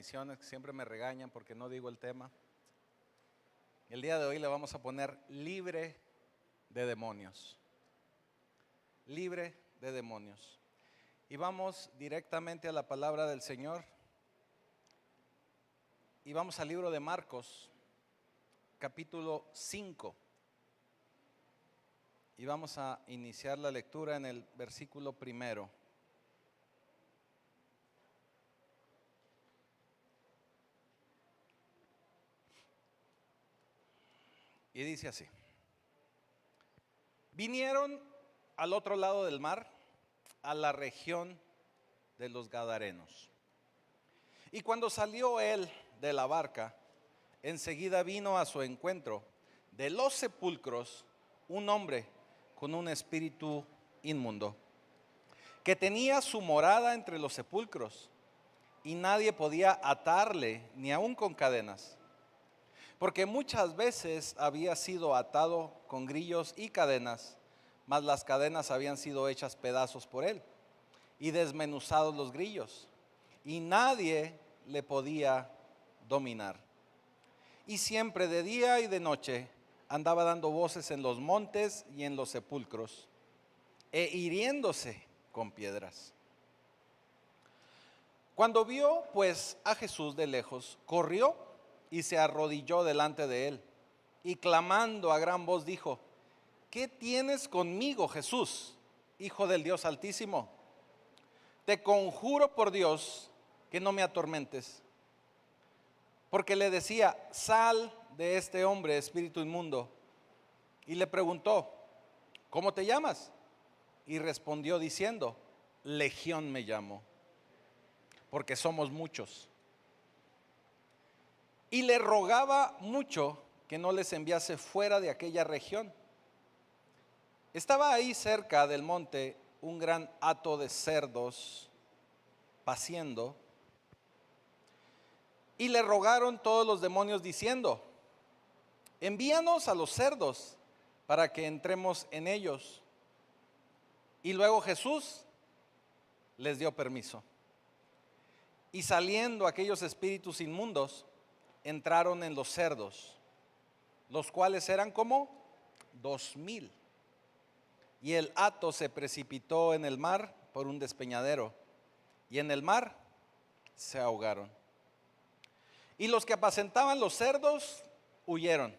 misiones, que siempre me regañan porque no digo el tema. El día de hoy le vamos a poner libre de demonios. Libre de demonios. Y vamos directamente a la palabra del Señor. Y vamos al libro de Marcos, capítulo 5. Y vamos a iniciar la lectura en el versículo 1. Y dice así: vinieron al otro lado del mar, a la región de los Gadarenos. Y cuando salió él de la barca, enseguida vino a su encuentro de los sepulcros un hombre con un espíritu inmundo, que tenía su morada entre los sepulcros, y nadie podía atarle ni aun con cadenas, porque muchas veces había sido atado con grillos y cadenas, mas las cadenas habían sido hechas pedazos por él, y desmenuzados los grillos, y nadie le podía dominar. Y siempre de día y de noche andaba dando voces en los montes y en los sepulcros, e hiriéndose con piedras. Cuando vio pues a Jesús de lejos, corrió y se arrodilló delante de él, y clamando a gran voz dijo: ¿qué tienes conmigo, Jesús, Hijo del Dios Altísimo? Te conjuro por Dios que no me atormentes. Porque le decía: sal de este hombre, espíritu inmundo. Y le preguntó: ¿cómo te llamas? Y respondió diciendo: Legión me llamo, porque somos muchos. Y le rogaba mucho que no les enviase fuera de aquella región. Estaba ahí cerca del monte un gran hato de cerdos paciendo, y le rogaron todos los demonios diciendo: envíanos a los cerdos para que entremos en ellos. Y luego Jesús les dio permiso. Y saliendo aquellos espíritus inmundos, entraron en los cerdos, los cuales eran como 2,000. Y el hato se precipitó en el mar por un despeñadero, y en el mar se ahogaron. Y los que apacentaban los cerdos huyeron,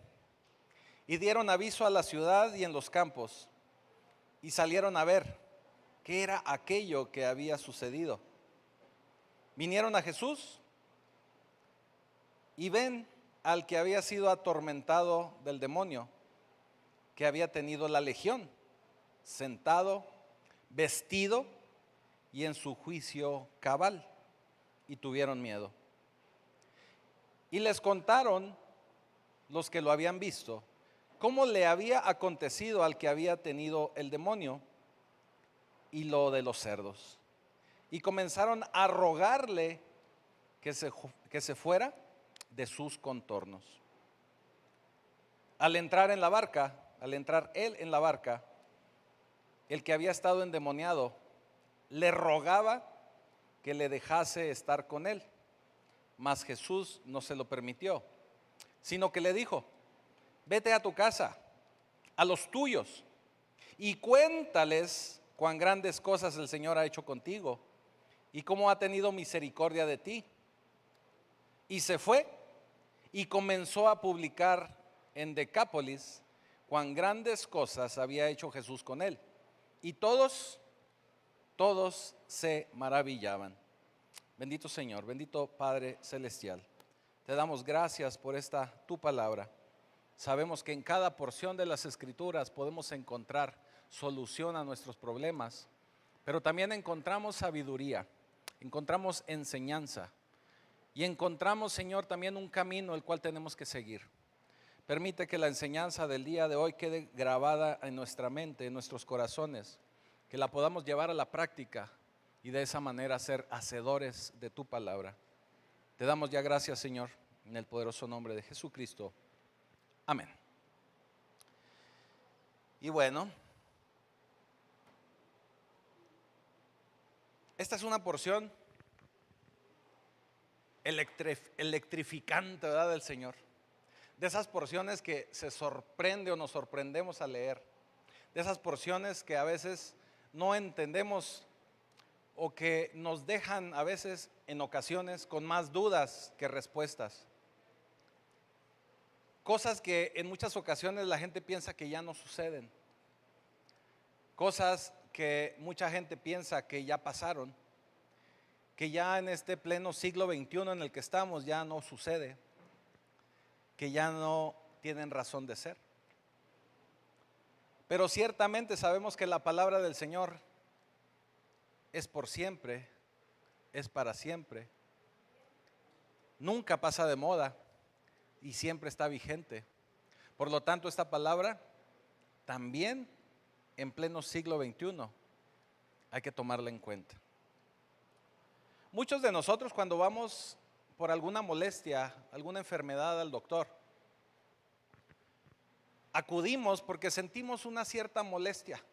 y dieron aviso a la ciudad y en los campos, y salieron a ver qué era aquello que había sucedido. Vinieron a Jesús y ven al que había sido atormentado del demonio, que había tenido la legión, sentado, vestido y en su juicio cabal, y tuvieron miedo. Y les contaron los que lo habían visto cómo le había acontecido al que había tenido el demonio y lo de los cerdos. Y comenzaron a rogarle que se fuera de sus contornos. Al entrar él en la barca, el que había estado endemoniado le rogaba que le dejase estar con él, mas Jesús no se lo permitió, sino que le dijo: vete a tu casa, a los tuyos, y cuéntales cuán grandes cosas el Señor ha hecho contigo y cómo ha tenido misericordia de ti. Y se fue y comenzó a publicar en Decápolis cuán grandes cosas había hecho Jesús con él. Y todos se maravillaban. Bendito Señor, bendito Padre Celestial, te damos gracias por esta tu palabra. Sabemos que en cada porción de las Escrituras podemos encontrar solución a nuestros problemas, pero también encontramos sabiduría, encontramos enseñanza y encontramos, Señor, también un camino el cual tenemos que seguir. Permite que la enseñanza del día de hoy quede grabada en nuestra mente, en nuestros corazones, que la podamos llevar a la práctica y de esa manera ser hacedores de tu palabra. Te damos ya gracias, Señor, en el poderoso nombre de Jesucristo. Amén. Y bueno, esta es una porción electrificante, ¿verdad?, del Señor. De esas porciones que se sorprende o nos sorprendemos al leer. De esas porciones que a veces no entendemos o que nos dejan a veces en ocasiones con más dudas que respuestas. Cosas que en muchas ocasiones la gente piensa que ya no suceden. Cosas que mucha gente piensa que ya pasaron, que ya en este pleno siglo XXI en el que estamos ya no sucede, que ya no tienen razón de ser. Pero ciertamente sabemos que la palabra del Señor es por siempre, es para siempre. Nunca pasa de moda y siempre está vigente. Por lo tanto, esta palabra también en pleno siglo XXI hay que tomarla en cuenta. Muchos de nosotros cuando vamos por alguna molestia, alguna enfermedad al doctor, acudimos porque sentimos una cierta molestia.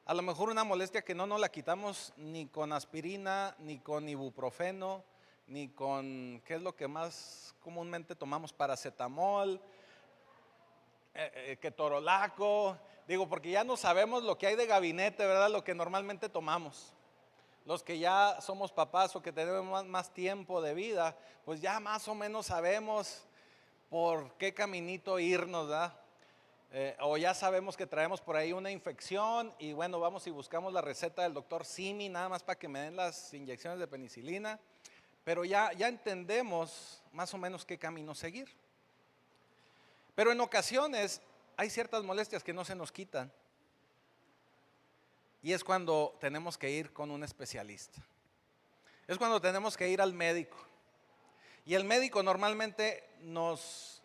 A lo mejor una molestia que no nos la quitamos ni con aspirina, ni con ibuprofeno, ni con, ¿qué es lo que más comúnmente tomamos? Paracetamol, ketorolaco. Digo, porque ya no sabemos lo que hay de gabinete, ¿verdad? Lo que normalmente tomamos. Los que ya somos papás o que tenemos más tiempo de vida, pues ya más o menos sabemos por qué caminito irnos, ¿verdad? O ya sabemos que traemos por ahí una infección y bueno, vamos y buscamos la receta del doctor Simi, nada más para que me den las inyecciones de penicilina, pero ya entendemos más o menos qué camino seguir. Pero en ocasiones hay ciertas molestias que no se nos quitan y es cuando tenemos que ir con un especialista. Es cuando tenemos que ir al médico y el médico normalmente nos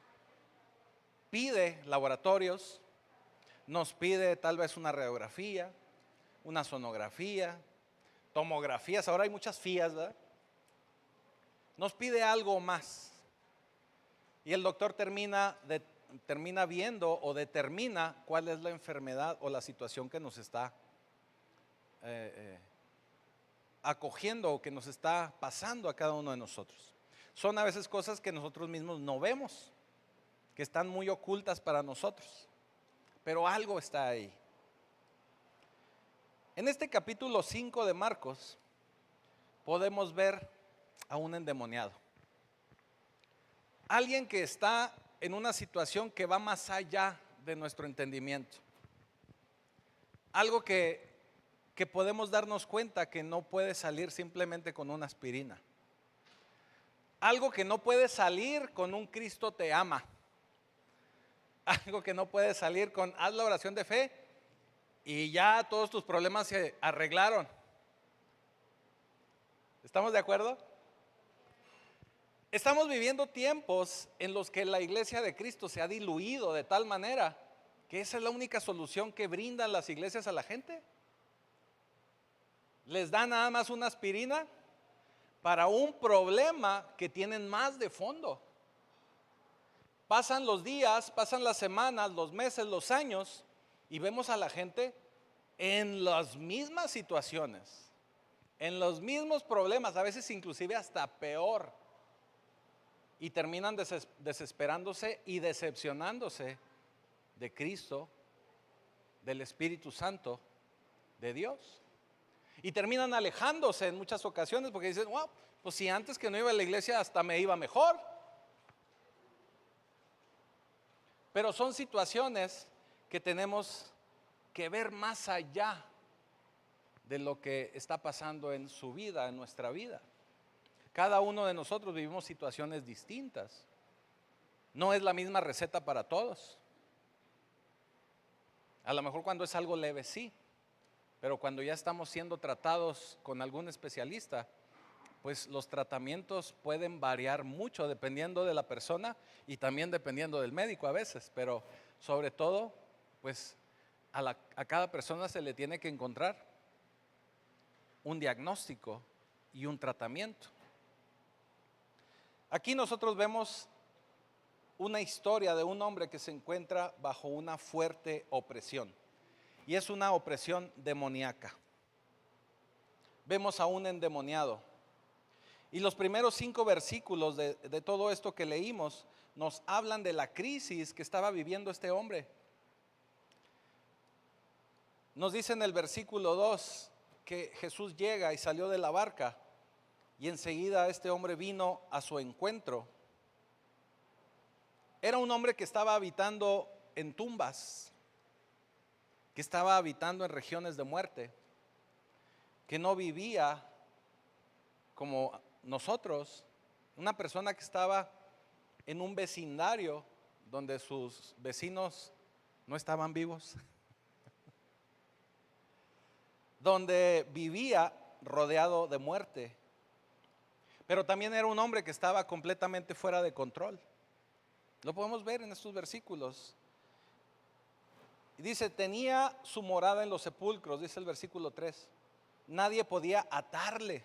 pide laboratorios, nos pide tal vez una radiografía, una sonografía, tomografías, ahora hay muchas FIAs, ¿verdad? Nos pide algo más y el doctor termina viendo o determina cuál es la enfermedad o la situación que nos está acogiendo o que nos está pasando a cada uno de nosotros. Son a veces cosas que nosotros mismos no vemos, que están muy ocultas para nosotros, pero algo está ahí. En este capítulo 5 de Marcos podemos ver a un endemoniado, alguien que está en una situación que va más allá de nuestro entendimiento, algo que podemos darnos cuenta que no puede salir simplemente con una aspirina, algo que no puede salir con un Cristo te ama, algo que no puede salir con haz la oración de fe y ya todos tus problemas se arreglaron. ¿Estamos de acuerdo? Estamos viviendo tiempos en los que la iglesia de Cristo se ha diluido de tal manera que esa es la única solución que brindan las iglesias a la gente. Les dan nada más una aspirina para un problema que tienen más de fondo. Pasan los días, pasan las semanas, los meses, los años y vemos a la gente en las mismas situaciones, en los mismos problemas, a veces inclusive hasta peor. Y terminan desesperándose y decepcionándose de Cristo, del Espíritu Santo, de Dios. Y terminan alejándose en muchas ocasiones porque dicen, wow, pues si antes que no iba a la iglesia hasta me iba mejor. Pero son situaciones que tenemos que ver más allá de lo que está pasando en su vida, en nuestra vida. Cada uno de nosotros vivimos situaciones distintas. No es la misma receta para todos. A lo mejor cuando es algo leve sí, pero cuando ya estamos siendo tratados con algún especialista, pues los tratamientos pueden variar mucho dependiendo de la persona y también dependiendo del médico a veces, pero sobre todo, pues a cada persona se le tiene que encontrar un diagnóstico y un tratamiento. Aquí nosotros vemos una historia de un hombre que se encuentra bajo una fuerte opresión y es una opresión demoníaca. Vemos a un endemoniado. Y los primeros 5 versículos de todo esto que leímos nos hablan de la crisis que estaba viviendo este hombre. Nos dice en el versículo 2 que Jesús llega y salió de la barca y enseguida este hombre vino a su encuentro. Era un hombre que estaba habitando en tumbas, que estaba habitando en regiones de muerte, que no vivía como nosotros, una persona que estaba en un vecindario donde sus vecinos no estaban vivos, donde vivía rodeado de muerte, pero también era un hombre que estaba completamente fuera de control. Lo podemos ver en estos versículos. Y dice, tenía su morada en los sepulcros, dice el versículo 3. Nadie podía atarle.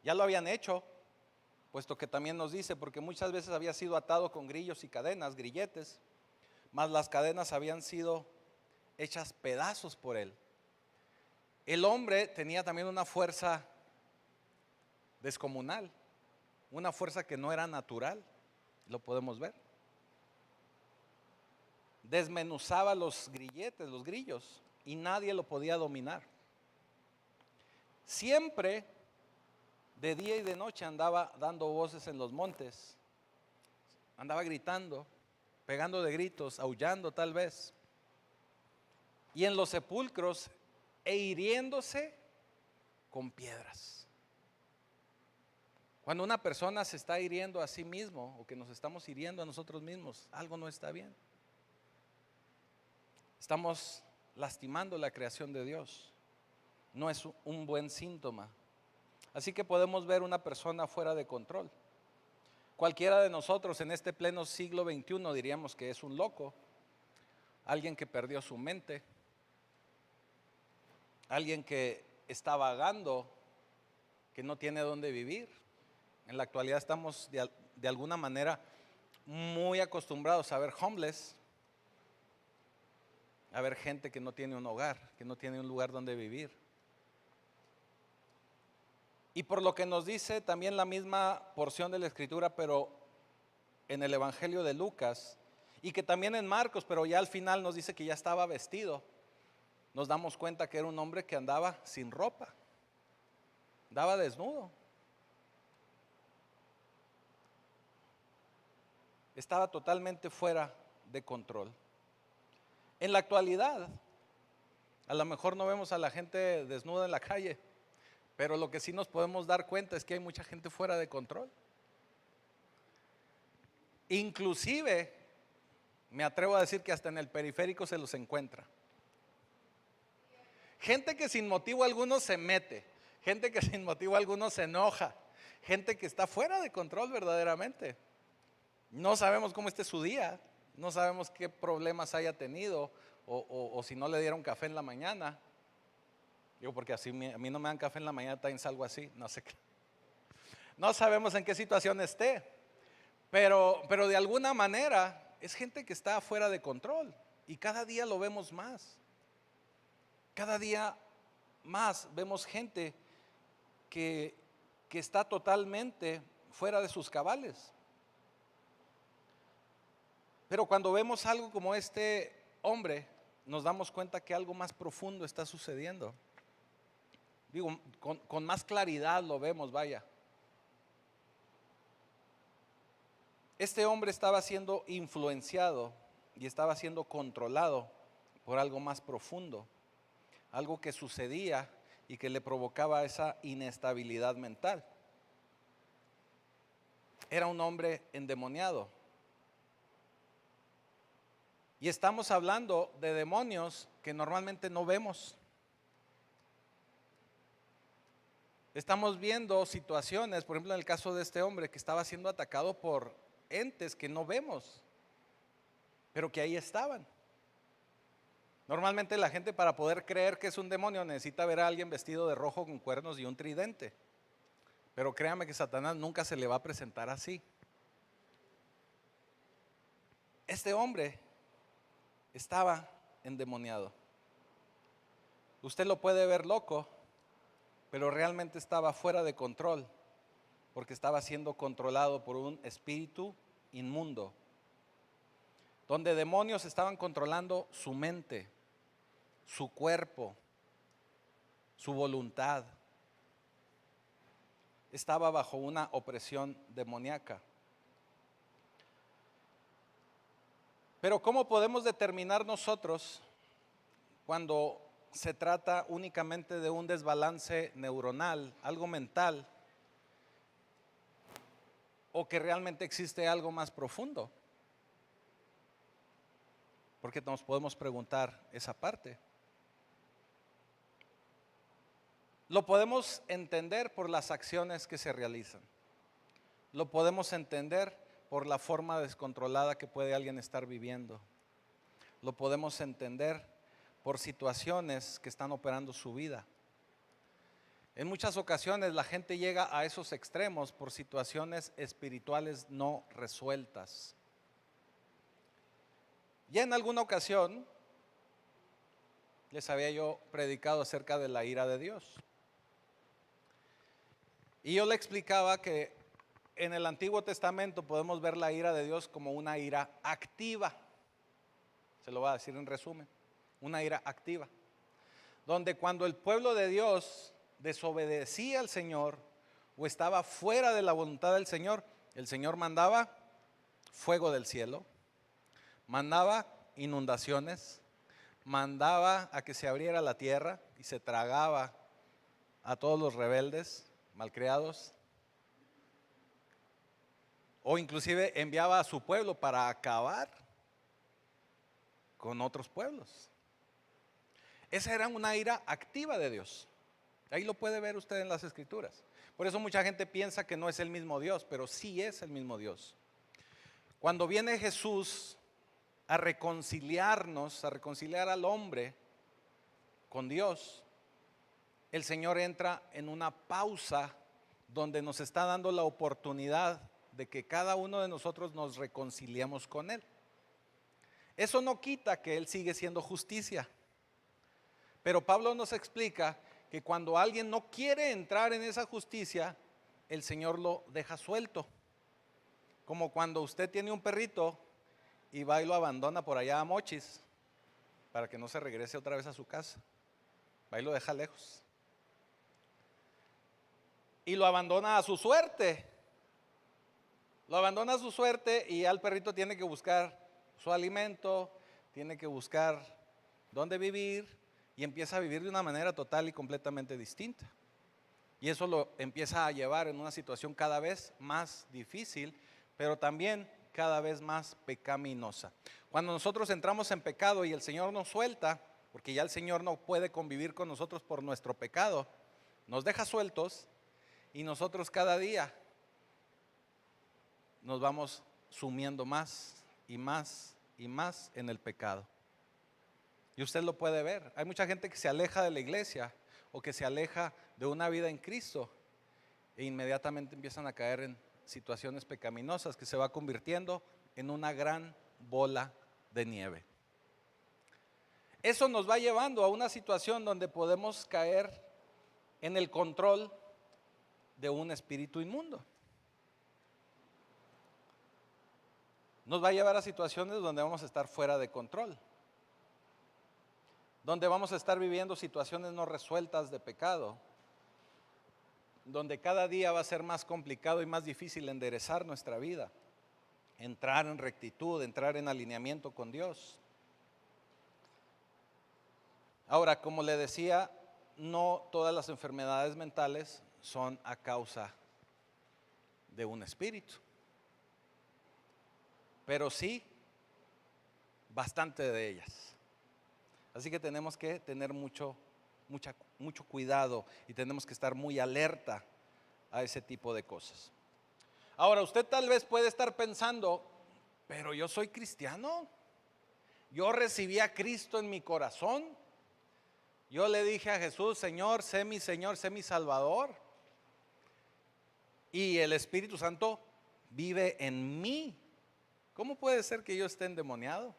Ya lo habían hecho, puesto que también nos dice, porque muchas veces había sido atado con grillos y cadenas, grilletes, mas las cadenas habían sido hechas pedazos por él. El hombre tenía también una fuerza descomunal, una fuerza que no era natural, lo podemos ver. Desmenuzaba los grilletes, los grillos, y nadie lo podía dominar. Siempre, de día y de noche, andaba dando voces en los montes, andaba gritando, pegando de gritos, aullando tal vez, y en los sepulcros e hiriéndose con piedras. Cuando una persona se está hiriendo a sí mismo o que nos estamos hiriendo a nosotros mismos, algo no está bien. Estamos lastimando la creación de Dios. No es un buen síntoma. Así que podemos ver una persona fuera de control. Cualquiera de nosotros en este pleno siglo XXI diríamos que es un loco, alguien que perdió su mente, alguien que está vagando, que no tiene dónde vivir. En la actualidad estamos de alguna manera muy acostumbrados a ver homeless, a ver gente que no tiene un hogar, que no tiene un lugar donde vivir. Y por lo que nos dice también la misma porción de la Escritura, pero en el Evangelio de Lucas, y que también en Marcos, pero ya al final nos dice que ya estaba vestido, nos damos cuenta que era un hombre que andaba sin ropa, andaba desnudo. Estaba totalmente fuera de control. En la actualidad, a lo mejor no vemos a la gente desnuda en la calle, pero lo que sí nos podemos dar cuenta es que hay mucha gente fuera de control. Inclusive, me atrevo a decir que hasta en el periférico se los encuentra. Gente que sin motivo alguno se mete, gente que sin motivo alguno se enoja, gente que está fuera de control verdaderamente. No sabemos cómo esté su día, no sabemos qué problemas haya tenido o si no le dieron café en la mañana. Digo, porque así a mí no me dan café en la mañana, también salgo así, no sé qué. No sabemos en qué situación esté, pero de alguna manera es gente que está fuera de control y cada día lo vemos más. Cada día más vemos gente que está totalmente fuera de sus cabales. Pero cuando vemos algo como este hombre, nos damos cuenta que algo más profundo está sucediendo. Digo, con más claridad lo vemos, vaya. Este hombre estaba siendo influenciado y estaba siendo controlado por algo más profundo, algo que sucedía y que le provocaba esa inestabilidad mental. Era un hombre endemoniado. Y estamos hablando de demonios que normalmente no vemos. Estamos viendo situaciones, por ejemplo en el caso de este hombre que estaba siendo atacado por entes que no vemos, pero que ahí estaban. Normalmente la gente, para poder creer que es un demonio, necesita ver a alguien vestido de rojo con cuernos y un tridente. Pero créame que Satanás nunca se le va a presentar así. Este hombre estaba endemoniado. Usted lo puede ver loco, pero realmente estaba fuera de control, porque estaba siendo controlado por un espíritu inmundo, donde demonios estaban controlando su mente, su cuerpo, su voluntad. Estaba bajo una opresión demoníaca. Pero ¿cómo podemos determinar nosotros cuando se trata únicamente de un desbalance neuronal, algo mental, o que realmente existe algo más profundo? Porque nos podemos preguntar esa parte. Lo podemos entender por las acciones que se realizan. Lo podemos entender por la forma descontrolada que puede alguien estar viviendo. Lo podemos entender por situaciones que están operando su vida. En muchas ocasiones la gente llega a esos extremos por situaciones espirituales no resueltas. Ya en alguna ocasión les había yo predicado acerca de la ira de Dios. Y yo le explicaba que en el Antiguo Testamento podemos ver la ira de Dios como una ira activa. Se lo voy a decir en resumen, una ira activa. Donde cuando el pueblo de Dios desobedecía al Señor o estaba fuera de la voluntad del Señor, el Señor mandaba fuego del cielo, mandaba inundaciones, mandaba a que se abriera la tierra y se tragaba a todos los rebeldes, malcriados, o inclusive enviaba a su pueblo para acabar con otros pueblos. Esa era una ira activa de Dios. Ahí lo puede ver usted en las Escrituras. Por eso mucha gente piensa que no es el mismo Dios, pero sí es el mismo Dios. Cuando viene Jesús a reconciliarnos, a reconciliar al hombre con Dios, el Señor entra en una pausa donde nos está dando la oportunidad de que cada uno de nosotros nos reconciliemos con Él. Eso no quita que Él sigue siendo justicia. Pero Pablo nos explica que cuando alguien no quiere entrar en esa justicia, el Señor lo deja suelto. Como cuando usted tiene un perrito y va y lo abandona por allá a Mochis para que no se regrese otra vez a su casa. Va y lo deja lejos. Y lo abandona a su suerte. Lo abandona a su suerte y ya el perrito tiene que buscar su alimento, tiene que buscar dónde vivir y empieza a vivir de una manera total y completamente distinta. Y eso lo empieza a llevar en una situación cada vez más difícil, pero también cada vez más pecaminosa. Cuando nosotros entramos en pecado y el Señor nos suelta, porque ya el Señor no puede convivir con nosotros por nuestro pecado, nos deja sueltos y nosotros cada día nos vamos sumiendo más y más y más en el pecado. Y usted lo puede ver. Hay mucha gente que se aleja de la iglesia o que se aleja de una vida en Cristo e inmediatamente empiezan a caer en situaciones pecaminosas que se va convirtiendo en una gran bola de nieve. Eso nos va llevando a una situación donde podemos caer en el control de un espíritu inmundo. Nos va a llevar a situaciones donde vamos a estar fuera de control, donde vamos a estar viviendo situaciones no resueltas de pecado, donde cada día va a ser más complicado y más difícil enderezar nuestra vida, entrar en rectitud, entrar en alineamiento con Dios. Ahora, como le decía, no todas las enfermedades mentales son a causa de un espíritu, pero sí bastante de ellas. Así que tenemos que tener mucho cuidado y tenemos que estar muy alerta a ese tipo de cosas. Ahora, usted tal vez puede estar pensando, pero yo soy cristiano, yo recibí a Cristo en mi corazón, yo le dije a Jesús, Señor, sé mi Salvador, y el Espíritu Santo vive en mí. ¿Cómo puede ser que yo esté endemoniado?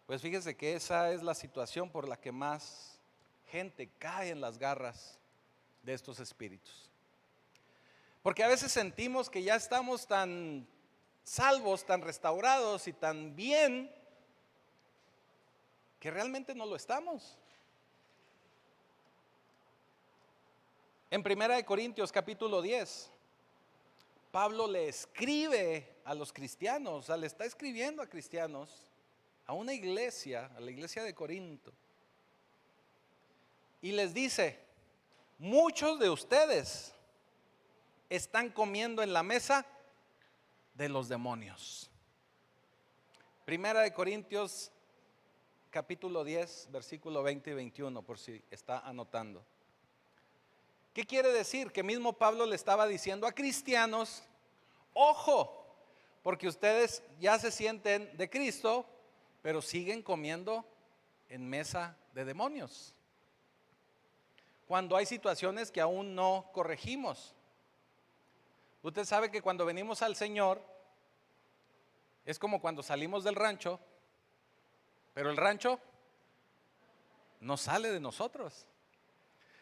Pues fíjese que esa es la situación por la que más gente cae en las garras de estos espíritus. Porque a veces sentimos que ya estamos tan salvos, tan restaurados y tan bien, que realmente no lo estamos. En 1 Corintios capítulo 10, Pablo le escribe a los cristianos, o sea, le está escribiendo a cristianos, a una iglesia, a la iglesia de Corinto, y les dice: muchos de ustedes están comiendo en la mesa de los demonios. 1 Corintios capítulo 10, versículo 20 y 21, por si está anotando. ¿Qué quiere decir? Que mismo Pablo le estaba diciendo a cristianos: ojo, porque ustedes ya se sienten de Cristo, pero siguen comiendo en mesa de demonios. Cuando hay situaciones que aún no corregimos. Usted sabe que cuando venimos al Señor, es como cuando salimos del rancho, pero el rancho no sale de nosotros.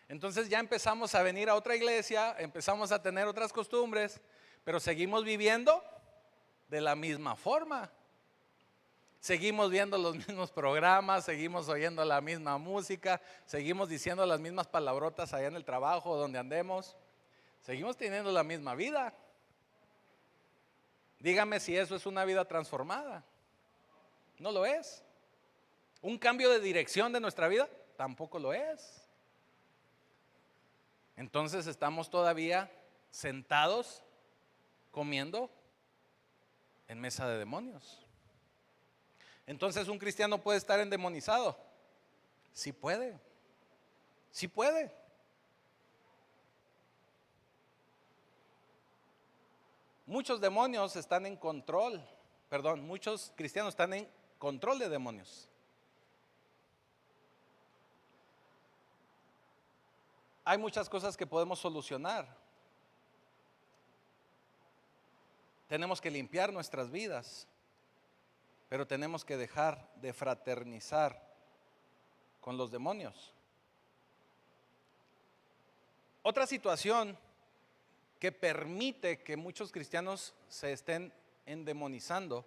Entonces ya empezamos a venir a otra iglesia, empezamos a tener otras costumbres, pero seguimos viviendo de la misma forma. Seguimos viendo los mismos programas, seguimos oyendo la misma música, seguimos diciendo las mismas palabrotas allá en el trabajo, donde andemos. Seguimos teniendo la misma vida. Dígame si eso es una vida transformada. No lo es. Un cambio de dirección de nuestra vida tampoco lo es. Entonces estamos todavía sentados comiendo en mesa de demonios. Entonces, ¿un cristiano puede estar endemonizado? Sí puede. Sí puede. Muchos demonios están en control, muchos cristianos están en control de demonios. Hay muchas cosas que podemos solucionar. Tenemos que limpiar nuestras vidas, pero tenemos que dejar de fraternizar con los demonios. Otra situación que permite que muchos cristianos se estén endemonizando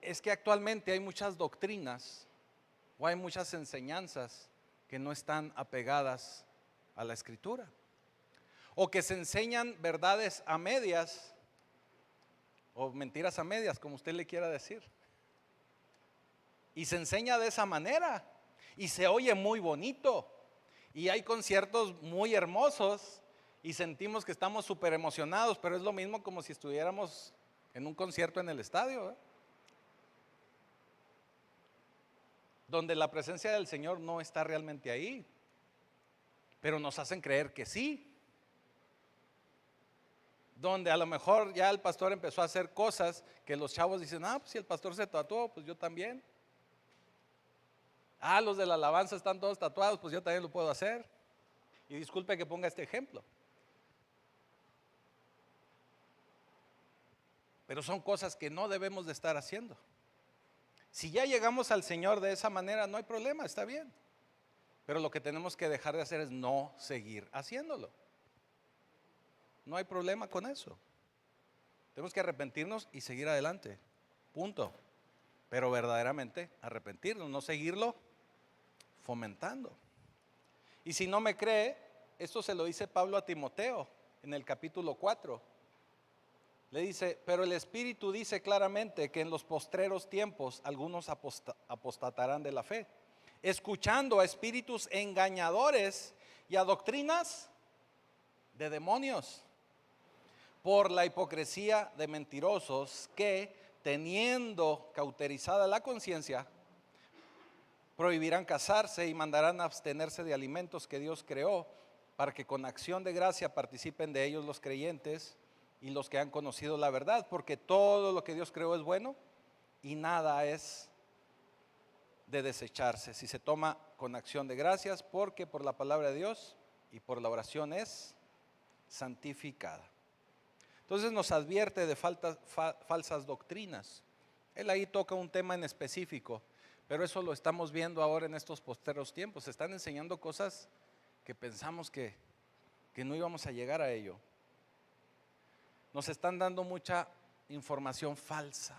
es que actualmente hay muchas doctrinas o hay muchas enseñanzas que no están apegadas a la Escritura, o que se enseñan verdades a medias o mentiras a medias, como usted le quiera decir, y se enseña de esa manera y se oye muy bonito y hay conciertos muy hermosos y sentimos que estamos súper emocionados, pero es lo mismo como si estuviéramos en un concierto en el estadio, donde la presencia del Señor no está realmente ahí, pero nos hacen creer que sí. Donde a lo mejor ya el pastor empezó a hacer cosas que los chavos dicen: pues si el pastor se tatuó, pues yo también. Los de la alabanza están todos tatuados, pues yo también lo puedo hacer. Y disculpe que ponga este ejemplo, pero son cosas que no debemos de estar haciendo. Si ya llegamos al Señor de esa manera, no hay problema, está bien. Pero lo que tenemos que dejar de hacer es no seguir haciéndolo. No hay problema con eso. Tenemos que arrepentirnos y seguir adelante. Punto. Pero verdaderamente arrepentirnos, no seguirlo fomentando. Y si no me cree, esto se lo dice Pablo a Timoteo en el capítulo 4. Le dice: pero el Espíritu dice claramente que en los postreros tiempos algunos apostatarán de la fe, escuchando a espíritus engañadores y a doctrinas de demonios, por la hipocresía de mentirosos que, teniendo cauterizada la conciencia, prohibirán casarse y mandarán abstenerse de alimentos que Dios creó, para que con acción de gracia participen de ellos los creyentes y los que han conocido la verdad, porque todo lo que Dios creó es bueno y nada es de desecharse si se toma con acción de gracias, porque por la palabra de Dios y por la oración es santificada. Entonces nos advierte de falsas doctrinas. Él ahí toca un tema en específico, Pero eso lo estamos viendo ahora en estos posteros tiempos. Se están enseñando cosas que pensamos que no íbamos a llegar a ello. Nos están dando mucha información falsa.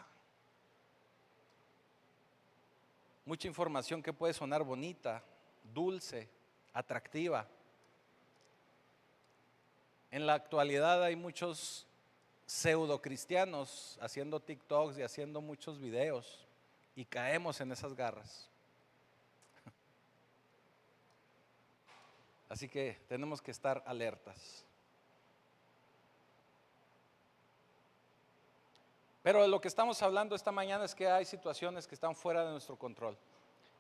Mucha información que puede sonar bonita, dulce, atractiva. En la actualidad hay muchos pseudo cristianos haciendo TikToks y haciendo muchos videos y caemos en esas garras. Así que tenemos que estar alertas. Pero de lo que estamos hablando esta mañana es que hay situaciones que están fuera de nuestro control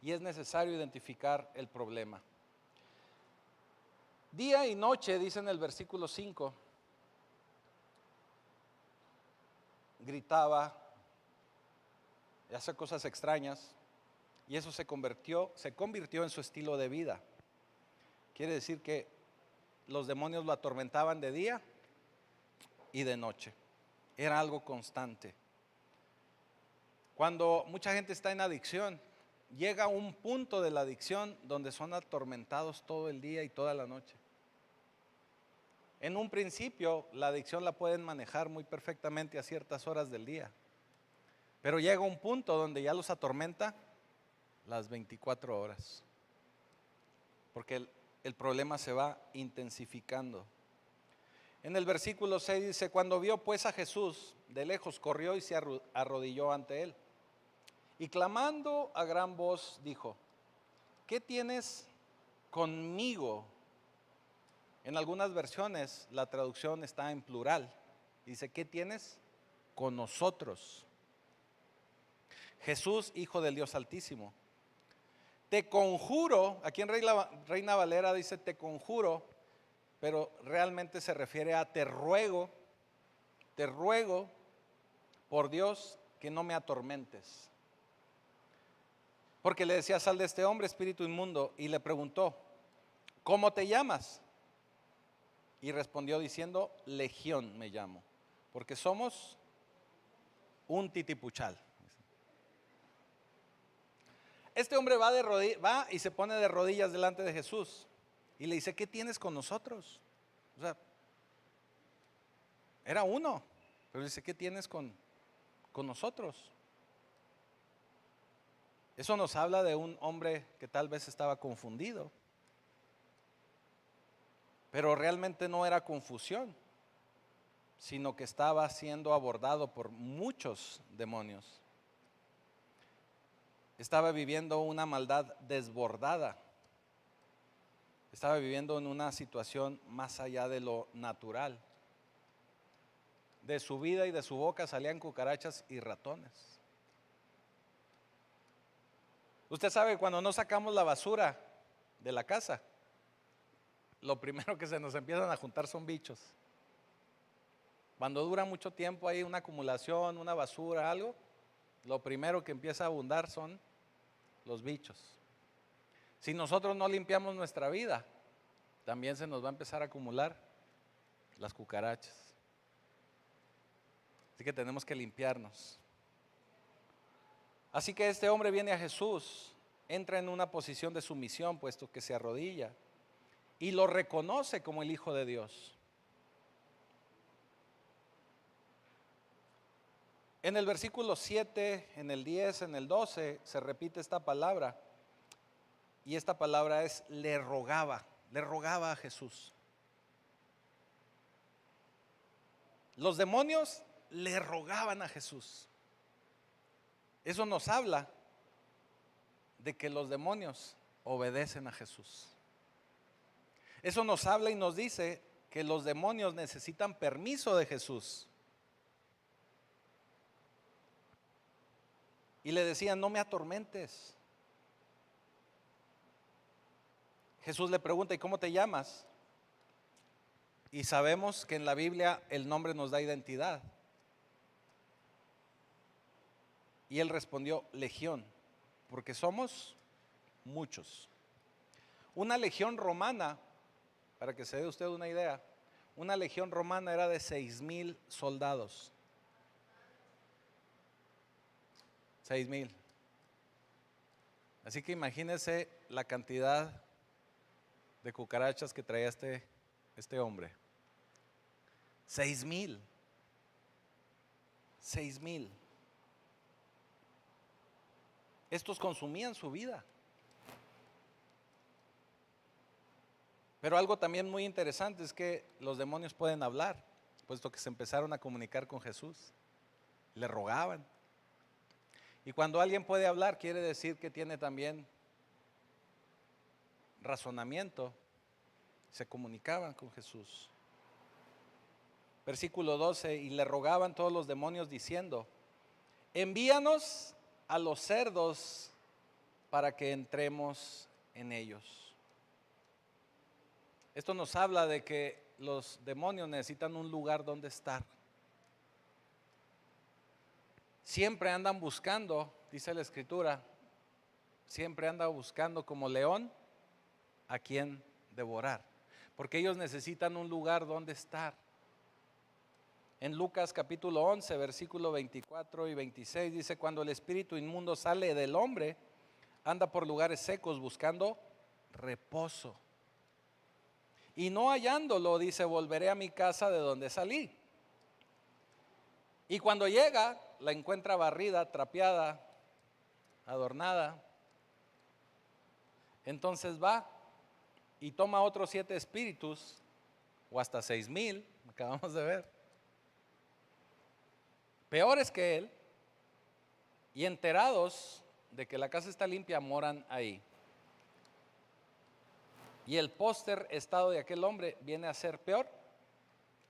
y es necesario identificar el problema. Día y noche, dice en el versículo 5, gritaba y hacía cosas extrañas y eso se convirtió en su estilo de vida. Quiere decir que los demonios lo atormentaban de día y de noche. Era algo constante. Cuando mucha gente está en adicción, llega a un punto de la adicción donde son atormentados todo el día y toda la noche. En un principio, la adicción la pueden manejar muy perfectamente a ciertas horas del día, pero llega un punto donde ya los atormenta las 24 horas, porque el problema se va intensificando. En el versículo 6 dice, cuando vio pues a Jesús de lejos, corrió y se arrodilló ante él. Y clamando a gran voz dijo, ¿qué tienes conmigo? En algunas versiones la traducción está en plural. Dice, ¿qué tienes con nosotros? Jesús, Hijo del Dios Altísimo. Te conjuro, aquí en Reina Valera dice te conjuro, pero realmente se refiere a te ruego por Dios que no me atormentes. Porque le decía, sal de este hombre, espíritu inmundo, y le preguntó, ¿cómo te llamas? Y respondió diciendo, Legión me llamo, porque somos un titipuchal. Este hombre va y se pone de rodillas delante de Jesús y le dice, ¿qué tienes con nosotros? O sea, era uno, pero dice, ¿qué tienes con nosotros? Eso nos habla de un hombre que tal vez estaba confundido, pero realmente no era confusión, sino que estaba siendo abordado por muchos demonios. Estaba viviendo una maldad desbordada. Estaba viviendo en una situación más allá de lo natural. De su vida y de su boca salían cucarachas y ratones. Usted sabe, cuando no sacamos la basura de la casa, lo primero que se nos empiezan a juntar son bichos. Cuando dura mucho tiempo hay una acumulación, una basura, algo, lo primero que empieza a abundar son los bichos. Si nosotros no limpiamos nuestra vida, también se nos va a empezar a acumular las cucarachas. Así que tenemos que limpiarnos. Así que este hombre viene a Jesús, entra en una posición de sumisión, puesto que se arrodilla, y lo reconoce como el Hijo de Dios. En el versículo 7, en el 10, en el 12, se repite esta palabra. Y esta palabra es le rogaba a Jesús. Los demonios le rogaban a Jesús. Eso nos habla de que los demonios obedecen a Jesús. Eso nos habla y nos dice que los demonios necesitan permiso de Jesús. Y le decían, no me atormentes. Jesús le pregunta, ¿y cómo te llamas? Y sabemos que en la Biblia el nombre nos da identidad. Y él respondió, Legión, porque somos muchos. Una legión romana, para que se dé usted una idea, una legión romana era de 6,000 soldados. 6,000. Así que imagínense la cantidad de cucarachas que traía este hombre. 6,000. 6,000. Estos consumían su vida. Pero algo también muy interesante es que los demonios pueden hablar, puesto que se empezaron a comunicar con Jesús. Le rogaban. Y cuando alguien puede hablar, quiere decir que tiene también razonamiento. Se comunicaban con Jesús. Versículo 12, y le rogaban todos los demonios diciendo: envíanos a los cerdos para que entremos en ellos. Esto nos habla de que los demonios necesitan un lugar donde estar. Siempre andan buscando, dice la Escritura, siempre anda buscando como león a quien devorar, porque ellos necesitan un lugar donde estar. En Lucas capítulo 11, versículo 24 y 26 dice: cuando el espíritu inmundo sale del hombre, anda por lugares secos buscando reposo. Y no hallándolo, dice: volveré a mi casa de donde salí. Y cuando llega, la encuentra barrida, trapeada, adornada. Entonces va y toma otros 7 espíritus, o hasta 6,000, acabamos de ver, peores que él, y enterados de que la casa está limpia, moran ahí. Y el póster estado de aquel hombre viene a ser peor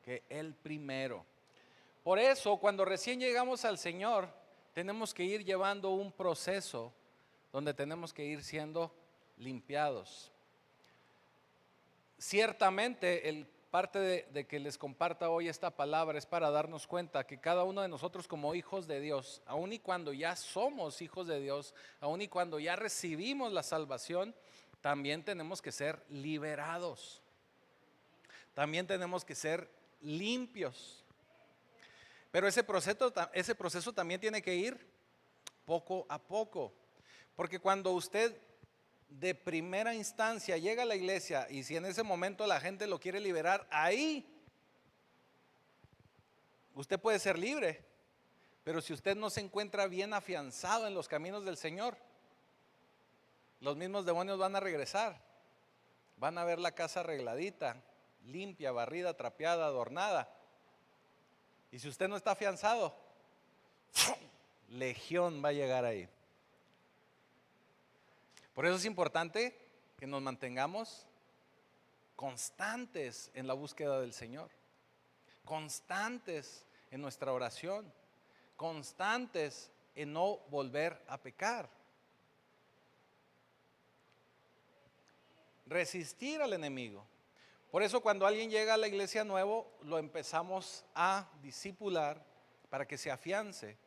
que el primero. Por eso, cuando recién llegamos al Señor, tenemos que ir llevando un proceso donde tenemos que ir siendo limpiados. Ciertamente, el parte de que les comparta hoy esta palabra es para darnos cuenta que cada uno de nosotros como hijos de Dios, aun y cuando ya somos hijos de Dios, aun y cuando ya recibimos la salvación, también tenemos que ser liberados. También tenemos que ser limpios. Pero ese proceso también tiene que ir poco a poco. Porque cuando usted de primera instancia llega a la iglesia y si en ese momento la gente lo quiere liberar, ahí usted puede ser libre. Pero si usted no se encuentra bien afianzado en los caminos del Señor, los mismos demonios van a regresar. Van a ver la casa arregladita, limpia, barrida, trapeada, adornada. Y si usted no está afianzado, legión va a llegar ahí. Por eso es importante que nos mantengamos constantes en la búsqueda del Señor, constantes en nuestra oración, constantes en no volver a pecar. Resistir al enemigo. Por eso cuando alguien llega a la iglesia nuevo, lo empezamos a discipular para que se afiance.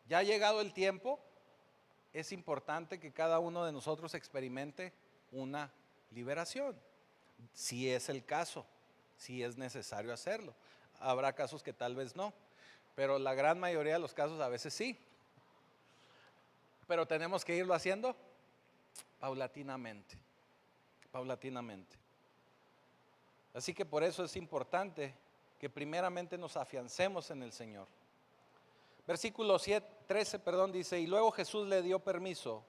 Ya ha llegado el tiempo, es importante que cada uno de nosotros experimente una liberación, si es el caso, si es necesario hacerlo. Habrá casos que tal vez no, pero la gran mayoría de los casos a veces sí. Pero tenemos que irlo haciendo paulatinamente, paulatinamente. Así que por eso es importante que primeramente nos afiancemos en el Señor. Versículo 13 dice: y luego Jesús le dio permiso,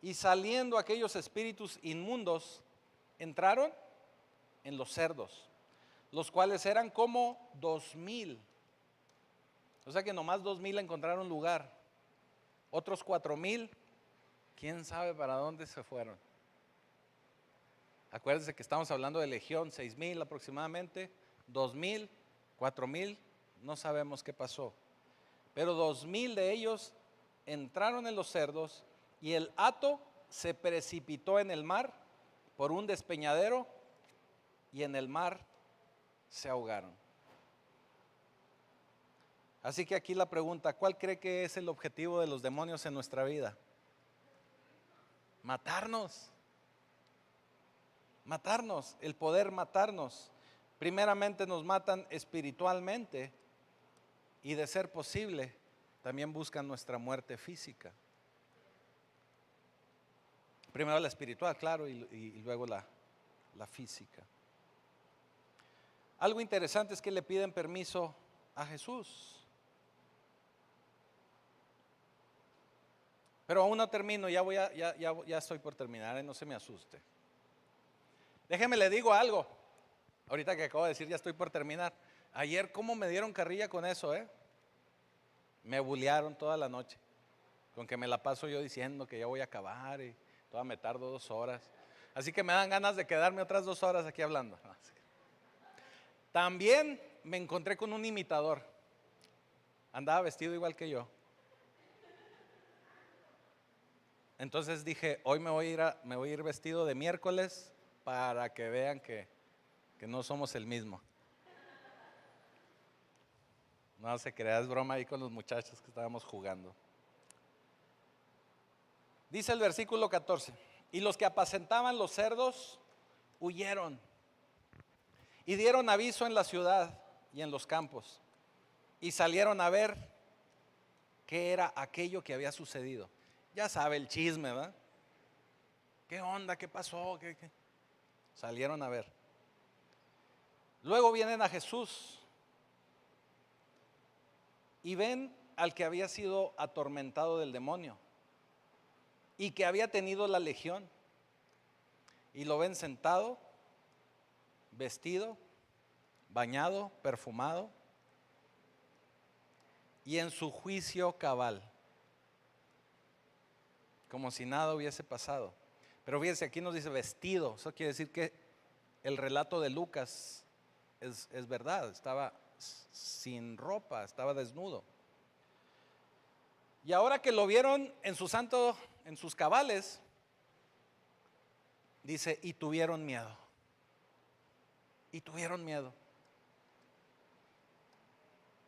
y saliendo aquellos espíritus inmundos, entraron en los cerdos, los cuales eran como 2,000. O sea que nomás 2,000 encontraron lugar. Otros 4,000, quién sabe para dónde se fueron. Acuérdense que estamos hablando de legión, 6,000 aproximadamente, 2,000, 4,000, no sabemos qué pasó. Pero 2,000 de ellos entraron en los cerdos y el hato se precipitó en el mar por un despeñadero y en el mar se ahogaron. Así que aquí la pregunta: ¿cuál cree que es el objetivo de los demonios en nuestra vida? Matarnos. Matarnos, el poder matarnos. Primeramente nos matan espiritualmente y de ser posible también buscan nuestra muerte física. Primero la espiritual, claro, y luego la física. Algo interesante es que le piden permiso a Jesús. Pero aún no termino, ya estoy por terminar, no se me asuste. Déjeme le digo algo, ahorita que acabo de decir ya estoy por terminar. Ayer cómo me dieron carrilla con eso, me bullearon toda la noche, con que me la paso yo diciendo que ya voy a acabar y todavía me tardo 2 horas. Así que me dan ganas de quedarme otras 2 horas aquí hablando. También me encontré con un imitador, andaba vestido igual que yo. Entonces dije, hoy me voy a ir vestido de miércoles para que vean que no somos el mismo. No se crea, es broma ahí con los muchachos que estábamos jugando. Dice el versículo 14, y los que apacentaban los cerdos huyeron y dieron aviso en la ciudad y en los campos y salieron a ver qué era aquello que había sucedido. Ya sabe el chisme, ¿verdad? ¿Qué onda? ¿Qué pasó? ¿Qué? Salieron a ver. Luego vienen a Jesús y ven al que había sido atormentado del demonio y que había tenido la legión. Y lo ven sentado, vestido, bañado, perfumado y en su juicio cabal, como si nada hubiese pasado. Pero fíjense, aquí nos dice vestido. Eso quiere decir que el relato de Lucas es verdad. Estaba sin ropa, estaba desnudo. Y ahora que lo vieron en sus cabales, dice, y tuvieron miedo. Y tuvieron miedo.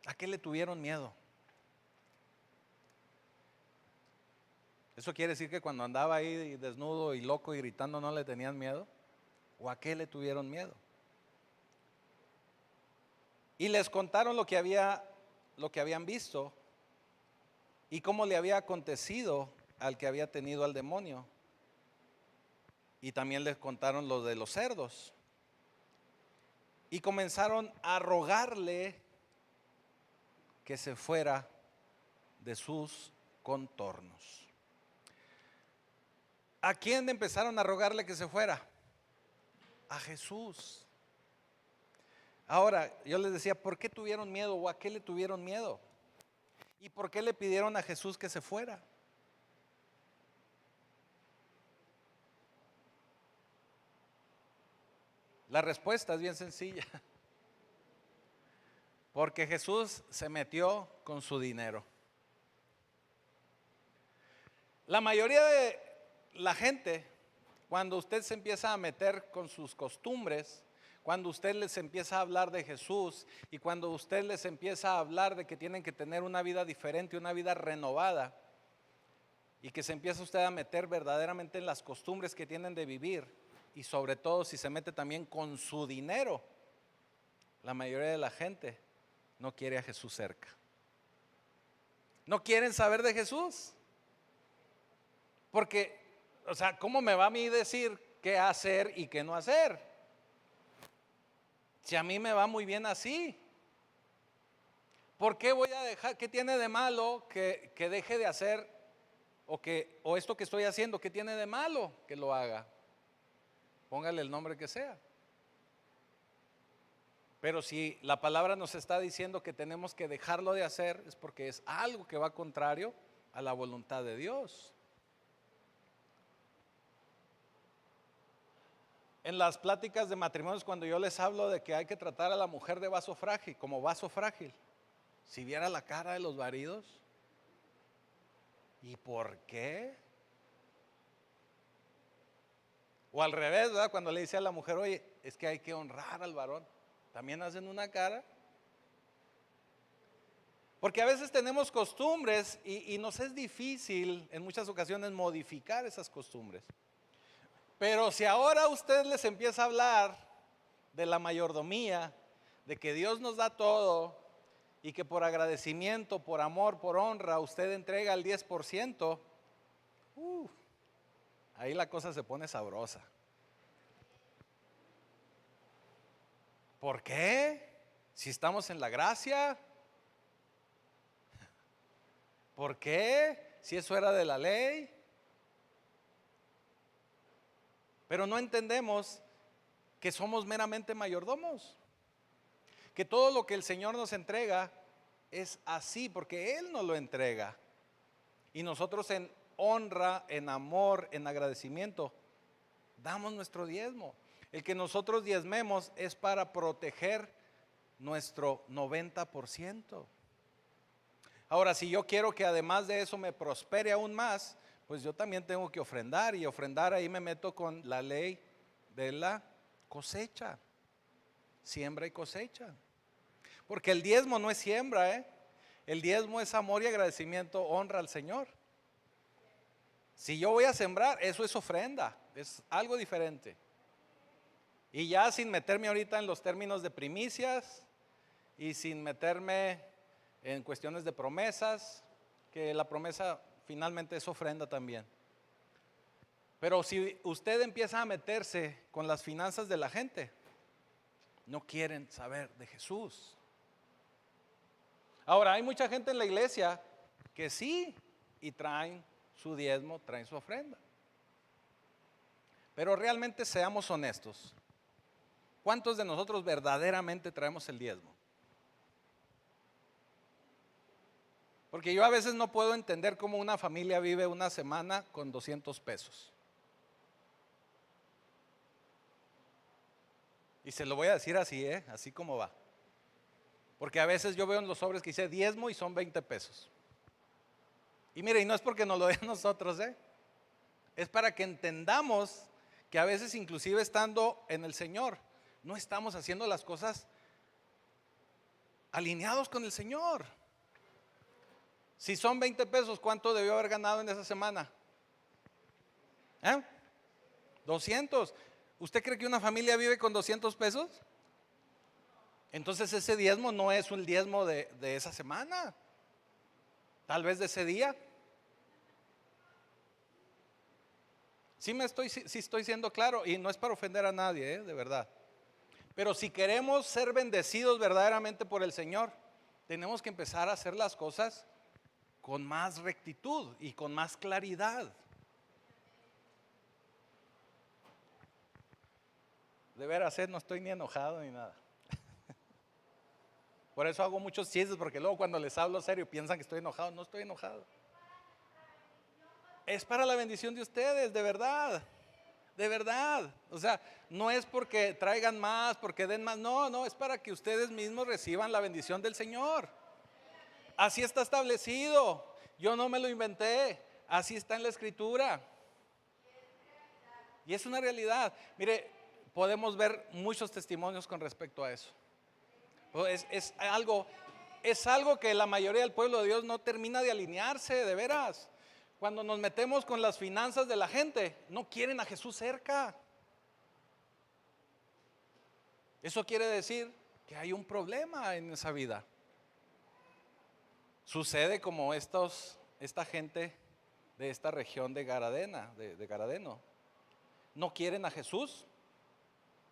¿A qué le tuvieron miedo? ¿Eso quiere decir que cuando andaba ahí desnudo y loco y gritando no le tenían miedo? ¿O a qué le tuvieron miedo? Y les contaron lo que habían visto y cómo le había acontecido al que había tenido al demonio. Y también les contaron lo de los cerdos. Y comenzaron a rogarle que se fuera de sus contornos. ¿A quién empezaron a rogarle que se fuera? A Jesús. Ahora, yo les decía, ¿por qué tuvieron miedo o a qué le tuvieron miedo? ¿Y por qué le pidieron a Jesús que se fuera? La respuesta es bien sencilla. Porque Jesús se metió con su dinero. La mayoría de la gente, cuando usted se empieza a meter con sus costumbres, cuando usted les empieza a hablar de Jesús y cuando usted les empieza a hablar de que tienen que tener una vida diferente, una vida renovada, y que se empieza usted a meter verdaderamente en las costumbres que tienen de vivir, y sobre todo si se mete también con su dinero, la mayoría de la gente no quiere a Jesús cerca. No quieren saber de Jesús. Porque, o sea, ¿cómo me va a mí decir qué hacer y qué no hacer? Si a mí me va muy bien así. ¿Por qué voy a dejar? ¿Qué tiene de malo que deje de hacer o esto que estoy haciendo? ¿Qué tiene de malo que lo haga? Póngale el nombre que sea. Pero si la palabra nos está diciendo que tenemos que dejarlo de hacer, es porque es algo que va contrario a la voluntad de Dios. En las pláticas de matrimonios, cuando yo les hablo de que hay que tratar a la mujer de vaso frágil, como vaso frágil, si viera la cara de los maridos, ¿y por qué? O al revés, ¿verdad? Cuando le dice a la mujer, oye, es que hay que honrar al varón, también hacen una cara. Porque a veces tenemos costumbres y nos es difícil en muchas ocasiones modificar esas costumbres. Pero si ahora usted les empieza a hablar de la mayordomía, de que Dios nos da todo y que por agradecimiento, por amor, por honra, usted entrega el 10%, ahí la cosa se pone sabrosa. ¿Por qué? Si estamos en la gracia. ¿Por qué? Si eso era de la ley. Pero no entendemos que somos meramente mayordomos. Que todo lo que el Señor nos entrega es así, porque Él nos lo entrega. Y nosotros en honra, en amor, en agradecimiento, damos nuestro diezmo. El que nosotros diezmemos es para proteger nuestro 90%. Ahora, si yo quiero que además de eso me prospere aún más, pues yo también tengo que ofrendar, y ofrendar ahí me meto con la ley de la cosecha, siembra y cosecha. Porque el diezmo no es siembra, el diezmo es amor y agradecimiento, honra al Señor. Si yo voy a sembrar, eso es ofrenda, es algo diferente. Y ya sin meterme ahorita en los términos de primicias y sin meterme en cuestiones de promesas, que la promesa finalmente es ofrenda también. Pero si usted empieza a meterse con las finanzas de la gente, no quieren saber de Jesús. Ahora, hay mucha gente en la iglesia que sí, y traen su diezmo, traen su ofrenda. Pero realmente seamos honestos. ¿Cuántos de nosotros verdaderamente traemos el diezmo? Porque yo a veces no puedo entender cómo una familia vive una semana con 200 pesos. Y se lo voy a decir así, así como va. Porque a veces yo veo en los sobres que dice diezmo y son 20 pesos. Y mire, y no es porque nos lo den nosotros, es para que entendamos que a veces, inclusive estando en el Señor, no estamos haciendo las cosas alineados con el Señor. Si son 20 pesos, ¿cuánto debió haber ganado en esa semana? 200. ¿Usted cree que una familia vive con 200 pesos? Entonces ese diezmo no es un diezmo de esa semana, tal vez de ese día. Sí estoy siendo claro, y no es para ofender a nadie, de verdad. Pero si queremos ser bendecidos verdaderamente por el Señor, tenemos que empezar a hacer las cosas con más rectitud y con más claridad. De veras, no estoy ni enojado ni nada. Por eso hago muchos chistes, porque luego cuando les hablo serio piensan que estoy enojado. No estoy enojado. Es para la bendición de ustedes, de verdad. De verdad. O sea, no es porque traigan más, porque den más. No, es para que ustedes mismos reciban la bendición del Señor. Así está establecido. Yo no me lo inventé. Así está en la Escritura. Y es una realidad. Mire, podemos ver muchos testimonios con respecto a eso. Es algo que la mayoría del pueblo de Dios no termina de alinearse, de veras. Cuando nos metemos con las finanzas de la gente, no quieren a Jesús cerca. Eso quiere decir que hay un problema en esa vida. Sucede como esta gente de esta región de Garadena, de Garadeno. No quieren a Jesús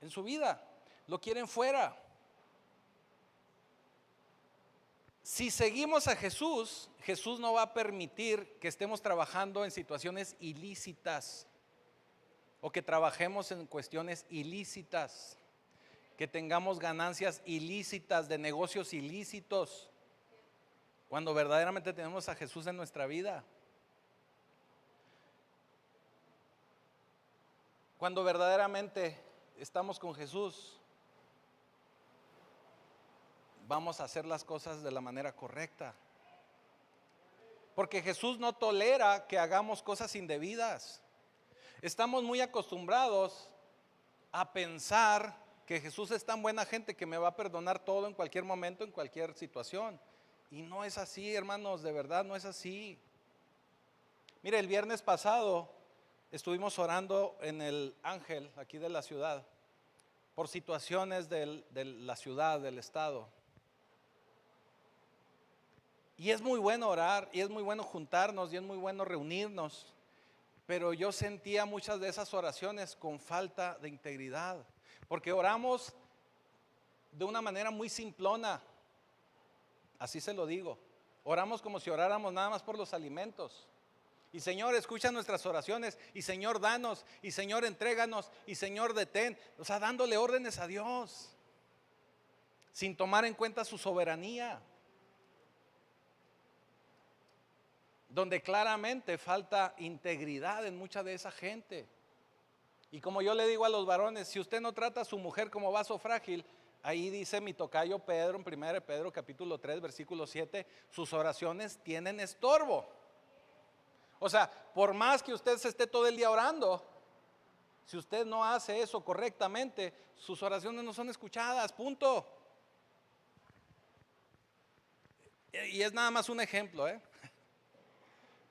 en su vida, lo quieren fuera. Si seguimos a Jesús, Jesús no va a permitir que estemos trabajando en situaciones ilícitas o que trabajemos en cuestiones ilícitas, que tengamos ganancias ilícitas de negocios ilícitos, cuando verdaderamente tenemos a Jesús en nuestra vida. Cuando verdaderamente estamos con Jesús, vamos a hacer las cosas de la manera correcta. Porque Jesús no tolera que hagamos cosas indebidas. Estamos muy acostumbrados a pensar que Jesús es tan buena gente que me va a perdonar todo en cualquier momento, en cualquier situación. Y no es así, hermanos, de verdad no es así. Mire, el viernes pasado estuvimos orando en el Ángel, aquí de la ciudad, por situaciones de la ciudad, del estado. Y es muy bueno orar, y es muy bueno juntarnos, y es muy bueno reunirnos. Pero yo sentía muchas de esas oraciones con falta de integridad, porque oramos de una manera muy simplona, así se lo digo. Oramos como si oráramos nada más por los alimentos. Y Señor, escucha nuestras oraciones. Y Señor, danos. Y Señor, entréganos. Y Señor, detén. O sea, dándole órdenes a Dios, sin tomar en cuenta su soberanía. Donde claramente falta integridad en mucha de esa gente. Y como yo le digo a los varones, si usted no trata a su mujer como vaso frágil, ahí dice mi tocayo Pedro en 1 Pedro capítulo 3 versículo 7, sus oraciones tienen estorbo. O sea, por más que usted se esté todo el día orando, si usted no hace eso correctamente, sus oraciones no son escuchadas, punto. Y es nada más un ejemplo,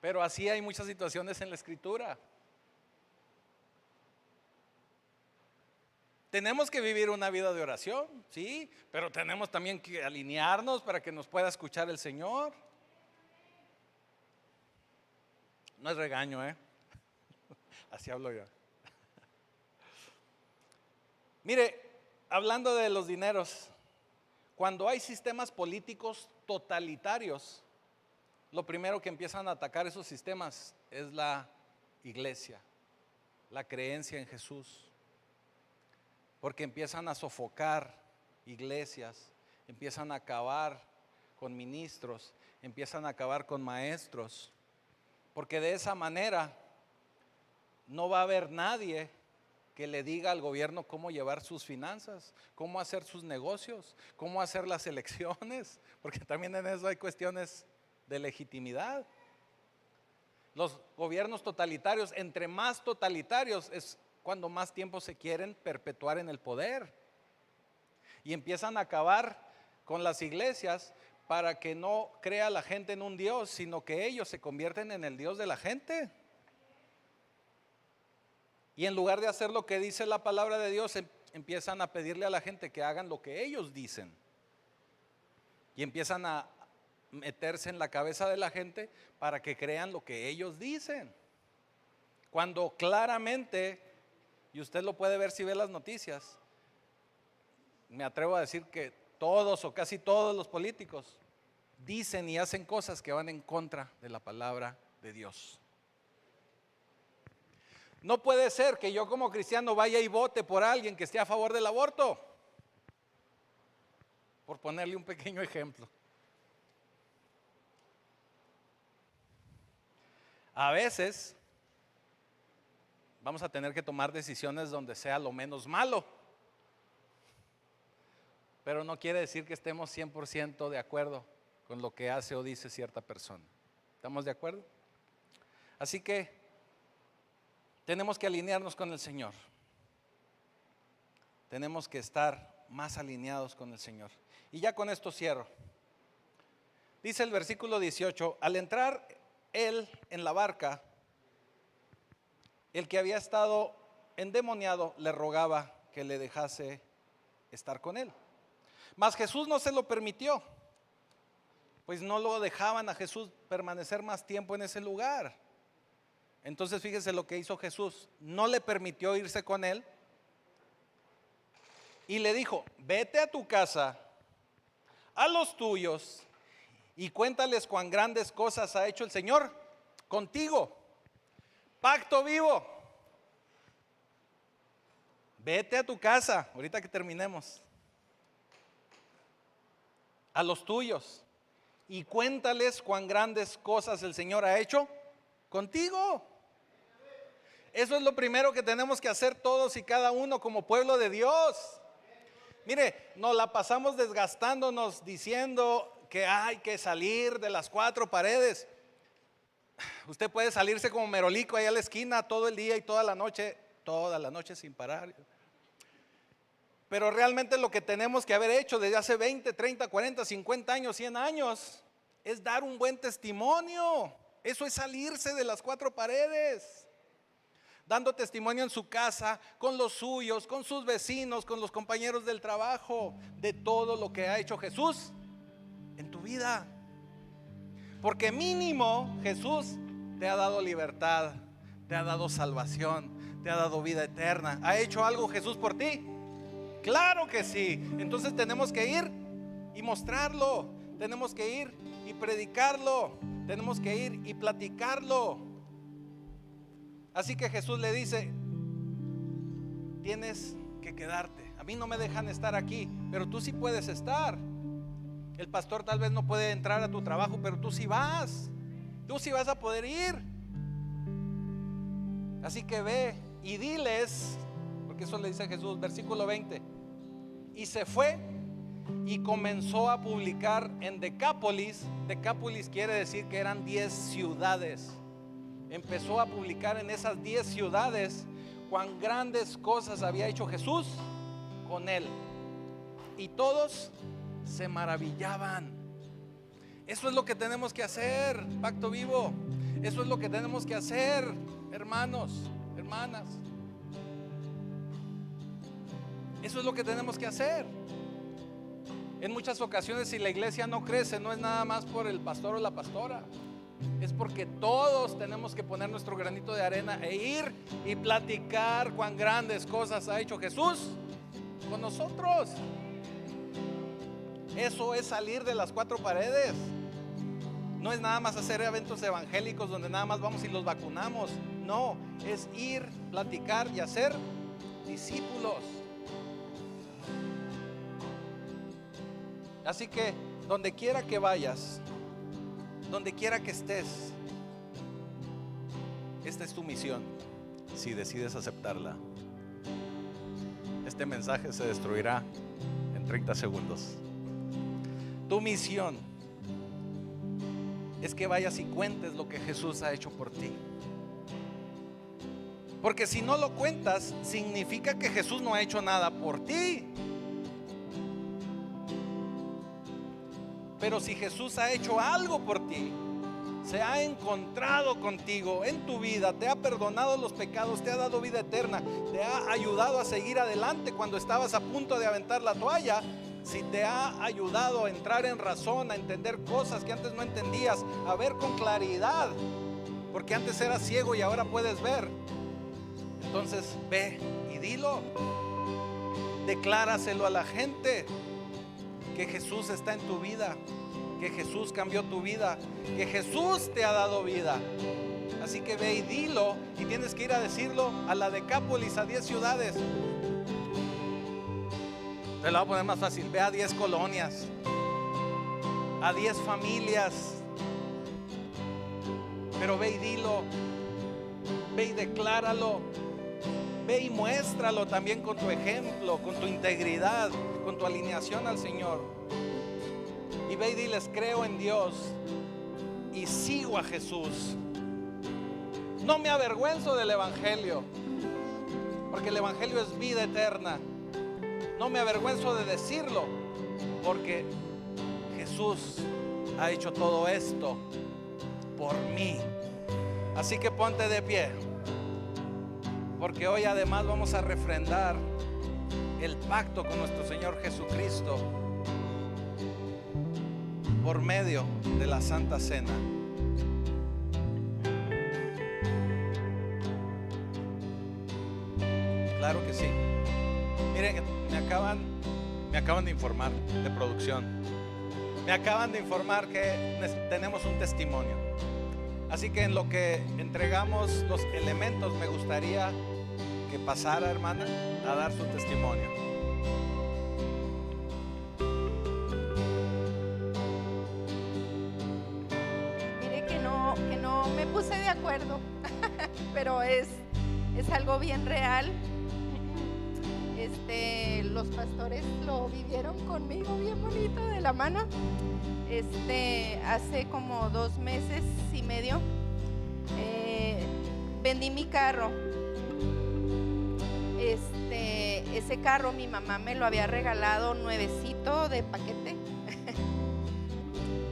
pero así hay muchas situaciones en la Escritura. Tenemos que vivir una vida de oración, sí, pero tenemos también que alinearnos para que nos pueda escuchar el Señor. No es regaño, así hablo yo. Mire, hablando de los dineros, cuando hay sistemas políticos totalitarios, lo primero que empiezan a atacar esos sistemas es la iglesia, la creencia en Jesús. Porque empiezan a sofocar iglesias, empiezan a acabar con ministros, empiezan a acabar con maestros. Porque de esa manera no va a haber nadie que le diga al gobierno cómo llevar sus finanzas, cómo hacer sus negocios, cómo hacer las elecciones, porque también en eso hay cuestiones de legitimidad. Los gobiernos totalitarios, entre más totalitarios, es cuando más tiempo se quieren perpetuar en el poder. Y empiezan a acabar con las iglesias para que no crea la gente en un Dios, sino que ellos se convierten en el Dios de la gente. Y en lugar de hacer lo que dice la palabra de Dios, empiezan a pedirle a la gente que hagan lo que ellos dicen. Y empiezan a meterse en la cabeza de la gente para que crean lo que ellos dicen. Cuando claramente, y usted lo puede ver si ve las noticias, me atrevo a decir que todos o casi todos los políticos dicen y hacen cosas que van en contra de la palabra de Dios. No puede ser que yo como cristiano vaya y vote por alguien que esté a favor del aborto, por ponerle un pequeño ejemplo. A veces vamos a tener que tomar decisiones donde sea lo menos malo, pero no quiere decir que estemos 100% de acuerdo con lo que hace o dice cierta persona. ¿Estamos de acuerdo? Así que tenemos que alinearnos con el Señor. Tenemos que estar más alineados con el Señor. Y ya con esto cierro. Dice el versículo 18, al entrar él en la barca, el que había estado endemoniado le rogaba que le dejase estar con él. Mas Jesús no se lo permitió, pues no lo dejaban a Jesús permanecer más tiempo en ese lugar. Entonces fíjese lo que hizo Jesús, no le permitió irse con él y le dijo, vete a tu casa, a los tuyos y cuéntales cuán grandes cosas ha hecho el Señor contigo. Pacto vivo. Vete a tu casa, ahorita que terminemos, a los tuyos y cuéntales cuán grandes cosas el Señor ha hecho contigo. Eso es lo primero que tenemos que hacer todos y cada uno como pueblo de Dios. Mire, nos la pasamos desgastándonos diciendo que hay que salir de las cuatro paredes. Usted puede salirse como merolico ahí a la esquina todo el día y toda la noche sin parar. Pero realmente lo que tenemos que haber hecho desde hace 20, 30, 40, 50 años, 100 años, es dar un buen testimonio. Eso es salirse de las cuatro paredes. Dando testimonio en su casa, con los suyos, con sus vecinos, con los compañeros del trabajo, de todo lo que ha hecho Jesús en tu vida. Porque mínimo Jesús te ha dado libertad, te ha dado salvación, te ha dado vida eterna. ¿Ha hecho algo Jesús por ti? Claro que sí. Entonces tenemos que ir y mostrarlo, tenemos que ir y predicarlo, tenemos que ir y platicarlo. Así que Jesús le dice: tienes que quedarte. A mí no me dejan estar aquí, pero tú sí puedes estar. El pastor tal vez no puede entrar a tu trabajo, pero tú sí vas. Tú sí vas a poder ir. Así que ve y diles, porque eso le dice Jesús, versículo 20. Y se fue y comenzó a publicar en Decápolis. Decápolis quiere decir que eran 10 ciudades. Empezó a publicar en esas 10 ciudades cuán grandes cosas había hecho Jesús con él. Y todos se maravillaban. Eso es lo que tenemos que hacer, Pacto Vivo. Eso es lo que tenemos que hacer, hermanos, hermanas. Eso es lo que tenemos que hacer. En muchas ocasiones, si la iglesia no crece, no es nada más por el pastor o la pastora, es porque todos tenemos que poner nuestro granito de arena e ir y platicar cuán grandes cosas ha hecho Jesús con nosotros. Eso es salir de las 4 paredes. No es nada más hacer eventos evangélicos donde nada más vamos y los vacunamos. No, es ir, platicar y hacer discípulos. Así que donde quiera que vayas, donde quiera que estés, esta es tu misión. Si decides aceptarla, este mensaje se destruirá en 30 segundos. Tu misión es que vayas y cuentes lo que Jesús ha hecho por ti. Porque si no lo cuentas, significa que Jesús no ha hecho nada por ti. Pero si Jesús ha hecho algo por ti, se ha encontrado contigo en tu vida, te ha perdonado los pecados, te ha dado vida eterna, te ha ayudado a seguir adelante cuando estabas a punto de aventar la toalla, si te ha ayudado a entrar en razón, a entender cosas que antes no entendías, a ver con claridad, porque antes eras ciego y ahora puedes ver, entonces ve y dilo, decláraselo a la gente, que Jesús está en tu vida, que Jesús cambió tu vida, que Jesús te ha dado vida. Así que ve y dilo, y tienes que ir a decirlo a la Decápolis, a 10 ciudades. Te lo voy a poner más fácil, ve a 10 colonias, a 10 familias, pero ve y dilo, ve y decláralo, ve y muéstralo también con tu ejemplo, con tu integridad, con tu alineación al Señor. Y ve y diles: creo en Dios y sigo a Jesús. No me avergüenzo del Evangelio, porque el Evangelio es vida eterna. No me avergüenzo de decirlo, porque Jesús ha hecho todo esto por mí. Así que ponte de pie, porque hoy además vamos a refrendar el pacto con nuestro Señor Jesucristo por medio de la Santa Cena. Claro que sí. Miren, me acaban de informar de producción. Me acaban de informar que tenemos un testimonio. Así que en lo que entregamos los elementos, me gustaría que pasara, hermana, a dar su testimonio. Mire que no me puse de acuerdo, pero es algo bien real. Los pastores lo vivieron conmigo bien bonito de la mano. Hace como 2 meses y medio vendí mi carro. Ese carro mi mamá me lo había regalado nuevecito de paquete.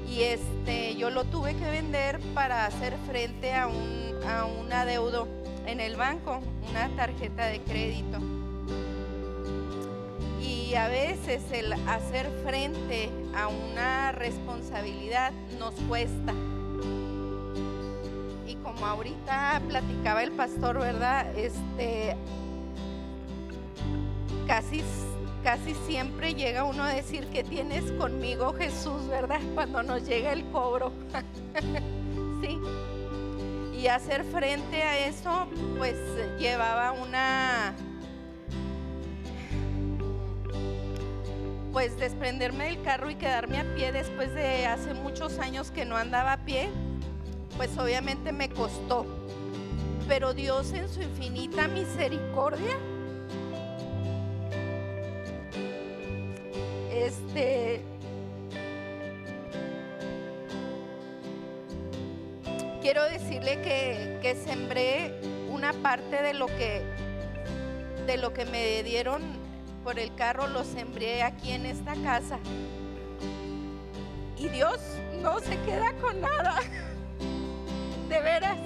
Y yo lo tuve que vender para hacer frente a un adeudo en el banco, una tarjeta de crédito. Y a veces el hacer frente a una responsabilidad nos cuesta. Y como como ahorita platicaba el pastor, ¿verdad? Casi siempre llega uno a decir que tienes conmigo, Jesús, ¿verdad? Cuando nos llega el cobro. Sí. Y hacer frente a eso, pues llevaba pues desprenderme del carro y quedarme a pie después de hace muchos años que no andaba a pie, pues obviamente me costó. Pero Dios en su infinita misericordia, quiero decirle que sembré una parte de lo que me dieron por el carro, lo sembré aquí en esta casa. Y Dios no se queda con nada, de veras.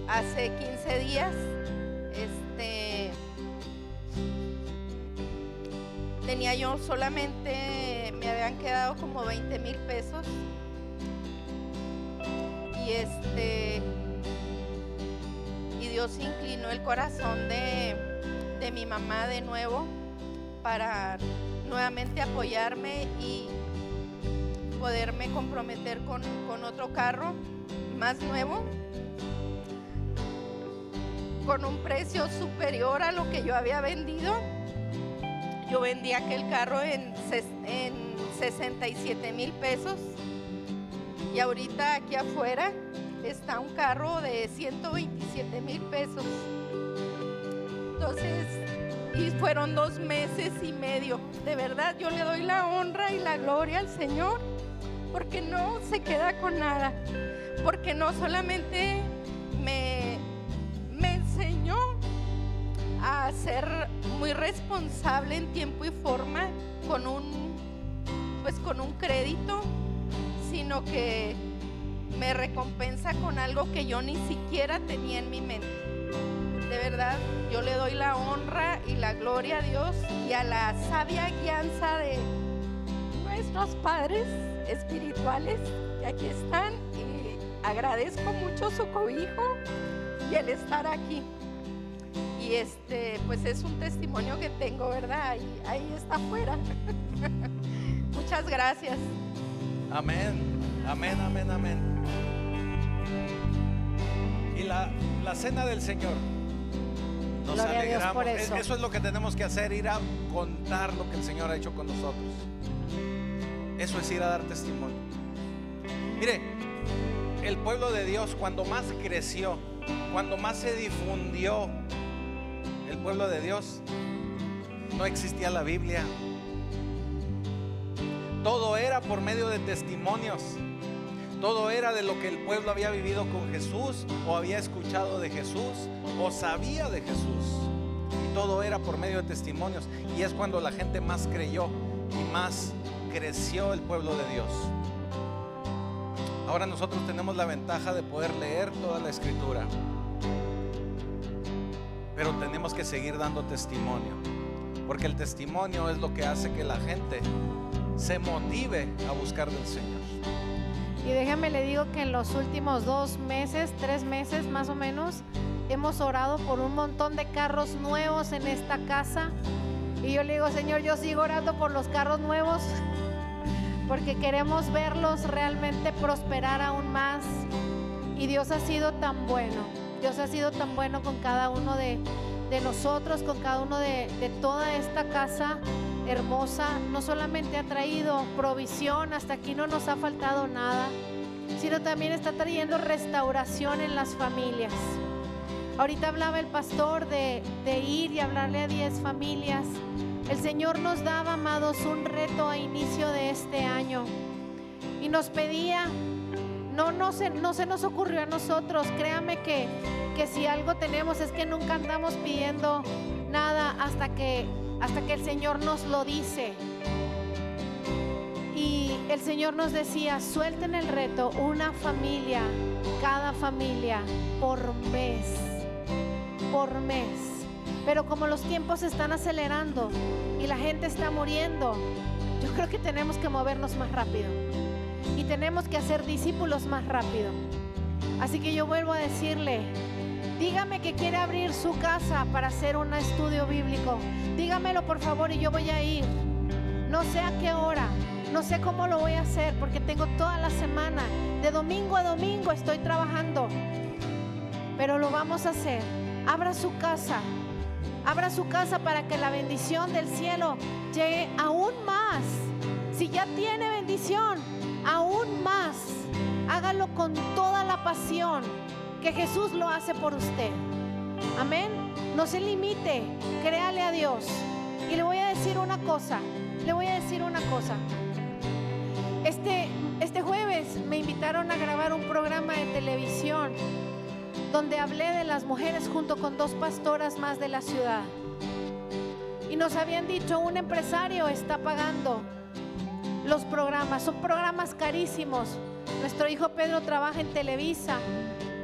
Hace 15 días, tenía yo solamente, me habían quedado como 20,000 pesos. Y Dios inclinó el corazón de mi mamá de nuevo para nuevamente apoyarme y poderme comprometer con otro carro más nuevo, con un precio superior a lo que yo había vendido. Yo vendí aquel carro en 67,000 pesos y ahorita aquí afuera está un carro de 127,000 pesos. Entonces, y fueron 2 meses y medio. De verdad, yo le doy la honra y la gloria al Señor, porque no se queda con nada, porque no solamente me enseñó a ser muy responsable en tiempo y forma con un crédito, sino que me recompensa con algo que yo ni siquiera tenía en mi mente. De verdad, yo le doy la honra y la gloria a Dios y a la sabia guianza de nuestros padres espirituales que aquí están, y agradezco mucho su cobijo y el estar aquí. Y pues es un testimonio que tengo, ¿verdad? Ahí está afuera. Muchas gracias. Amén, amén, amén, amén. Y la cena del Señor, nos Gloria a Dios alegramos. por eso. Eso es lo que tenemos que hacer, ir a contar lo que el Señor ha hecho con nosotros. Eso es ir a dar testimonio. Mire, el pueblo de Dios, cuando más creció, cuando más se difundió el pueblo de Dios, no existía la Biblia. Todo era por medio de testimonios. Todo era de lo que el pueblo había vivido con Jesús, o había escuchado de Jesús, o sabía de Jesús. Y todo era por medio de testimonios. Y es cuando la gente más creyó y más creció el pueblo de Dios. Ahora nosotros tenemos la ventaja de poder leer toda la Escritura, pero tenemos que seguir dando testimonio, porque el testimonio es lo que hace que la gente se motive a buscar del Señor. Y déjame le digo que en los últimos 2 meses, 3 meses más o menos, hemos orado por un montón de carros nuevos en esta casa. Y yo le digo, Señor, yo sigo orando por los carros nuevos, porque queremos verlos realmente prosperar aún más. Y Dios ha sido tan bueno. Dios ha sido tan bueno con cada uno de nosotros, con cada uno de toda esta casa hermosa. No solamente ha traído provisión, hasta aquí no nos ha faltado nada, sino también está trayendo restauración en las familias. Ahorita hablaba el pastor de ir y hablarle a 10 familias. El Señor nos daba, amados, un reto a inicio de este año y nos pedía, no se nos ocurrió a nosotros. Créame que si algo tenemos es que nunca andamos pidiendo nada hasta que el Señor nos lo dice. Y el Señor nos decía, suelten el reto, una familia, cada familia, por mes. Pero como los tiempos se están acelerando y la gente está muriendo, yo creo que tenemos que movernos más rápido. y tenemos que hacer discípulos más rápido. Así que yo vuelvo a decirle, dígame que quiere abrir su casa para hacer un estudio bíblico. Dígamelo por favor y yo voy a ir. No sé a qué hora, no sé cómo lo voy a hacer porque tengo toda la semana. De domingo a domingo estoy trabajando. Pero lo vamos a hacer. Abra su casa. Abra su casa para que la bendición del cielo llegue aún más. Si ya tiene bendición, aún más. Hágalo con toda la pasión que Jesús lo hace por usted. Amén. No se limite, créale a Dios. Y le voy a decir una cosa. Este jueves me invitaron a grabar un programa de televisión donde hablé de las mujeres junto con 2 pastoras más de la ciudad. Y nos habían dicho, un empresario está pagando los programas. Son programas carísimos. Nuestro hijo Pedro trabaja en Televisa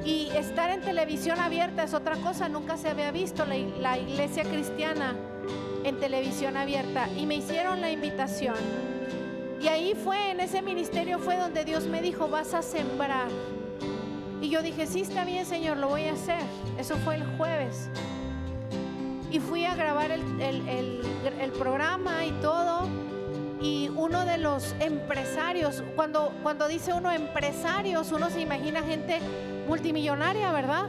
y estar en televisión abierta es otra cosa. Nunca se había visto la iglesia cristiana en televisión abierta y me hicieron la invitación. Y ahí fue, en ese ministerio fue donde Dios me dijo, vas a sembrar. Y yo dije, sí, está bien, Señor, lo voy a hacer. Eso fue el jueves. Y fui a grabar el programa y todo. Y uno de los empresarios, cuando dice uno empresarios, uno se imagina gente multimillonaria, ¿verdad?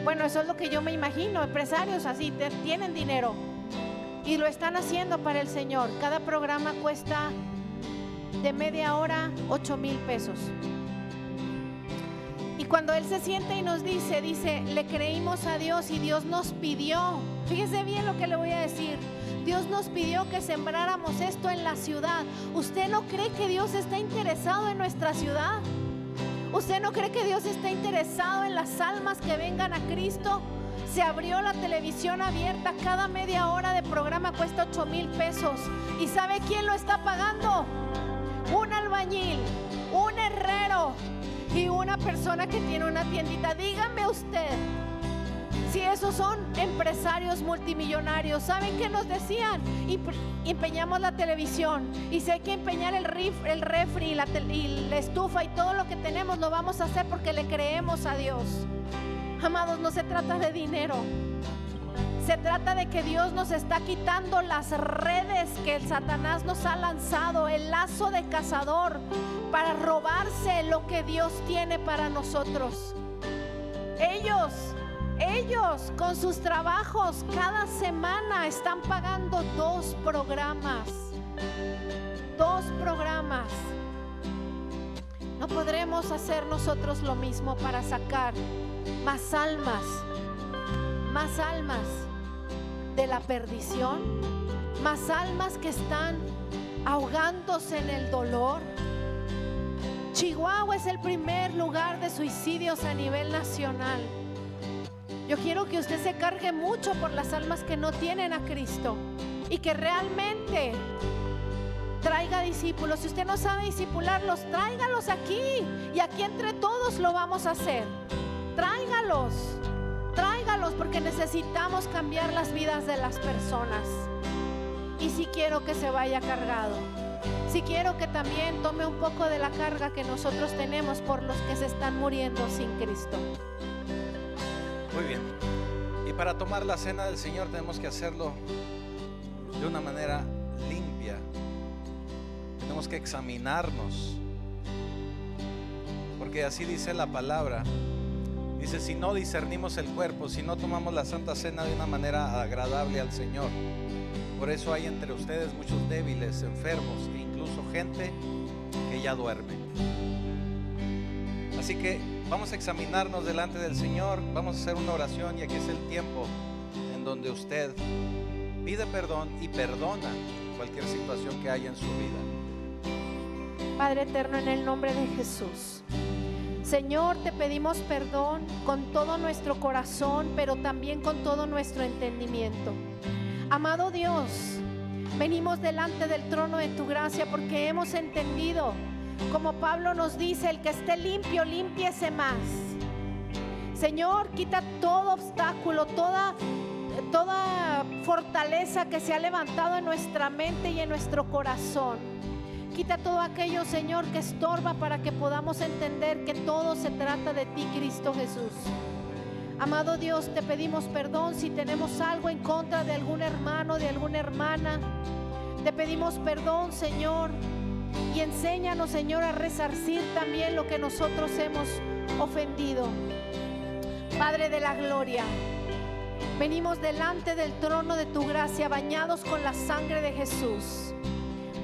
Bueno, eso es lo que yo me imagino, empresarios así, tienen dinero. Y lo están haciendo para el Señor. Cada programa cuesta de media hora 8,000 pesos. Y cuando Él se siente y nos dice, le creímos a Dios y Dios nos pidió, fíjese bien lo que le voy a decir, Dios nos pidió que sembráramos esto en la ciudad. ¿Usted no cree que Dios está interesado en nuestra ciudad? ¿Usted no cree que Dios está interesado en las almas que vengan a Cristo? Se abrió la televisión abierta, cada media hora de programa cuesta 8,000 pesos. ¿Y sabe quién lo está pagando? Un albañil, un herrero y una persona que tiene una tiendita. Dígame usted si esos son empresarios multimillonarios. ¿Saben qué nos decían? Empeñamos la televisión y si hay que empeñar el refri y la estufa y todo lo que tenemos, lo vamos a hacer porque le creemos a Dios. Amados, no se trata de dinero. Se trata de que Dios nos está quitando las redes que el Satanás nos ha lanzado, el lazo de cazador, para robarse lo que Dios tiene para nosotros. Ellos con sus trabajos cada semana están pagando 2 programas. 2 programas. ¿No podremos hacer nosotros lo mismo para sacar más almas de la perdición? Más almas que están ahogándose en el dolor. Chihuahua es el primer lugar de suicidios a nivel nacional. Yo quiero que usted se cargue mucho por las almas que no tienen a Cristo y que realmente traiga discípulos. Si usted no sabe discipularlos, tráigalos aquí y aquí entre todos lo vamos a hacer. Tráigalos porque necesitamos cambiar las vidas de las personas. Y si quiero que se vaya cargado, si quiero que también tome un poco de la carga que nosotros tenemos por los que se están muriendo sin Cristo. Muy bien. Y para tomar la cena del Señor tenemos que hacerlo de una manera limpia. Tenemos que examinarnos, porque así dice la palabra. Dice, si no discernimos el cuerpo, si no tomamos la Santa Cena de una manera agradable al Señor. Por eso hay entre ustedes muchos débiles, enfermos e incluso gente que ya duerme. Así que vamos a examinarnos delante del Señor, vamos a hacer una oración y aquí es el tiempo en donde usted pide perdón y perdona cualquier situación que haya en su vida. Padre eterno, en el nombre de Jesús, Señor, te pedimos perdón con todo nuestro corazón, pero también con todo nuestro entendimiento. Amado Dios, venimos delante del trono de tu gracia porque hemos entendido, como Pablo nos dice, el que esté limpio, límpiese más. Señor, quita todo obstáculo, toda fortaleza que se ha levantado en nuestra mente y en nuestro corazón. Quita todo aquello, Señor, que estorba para que podamos entender que todo se trata de ti, Cristo Jesús. Amado Dios, te pedimos perdón si tenemos algo en contra de algún hermano, de alguna hermana. Te pedimos perdón, Señor, y enséñanos, Señor, a resarcir también lo que nosotros hemos ofendido. Padre de la gloria, venimos delante del trono de tu gracia, bañados con la sangre de Jesús.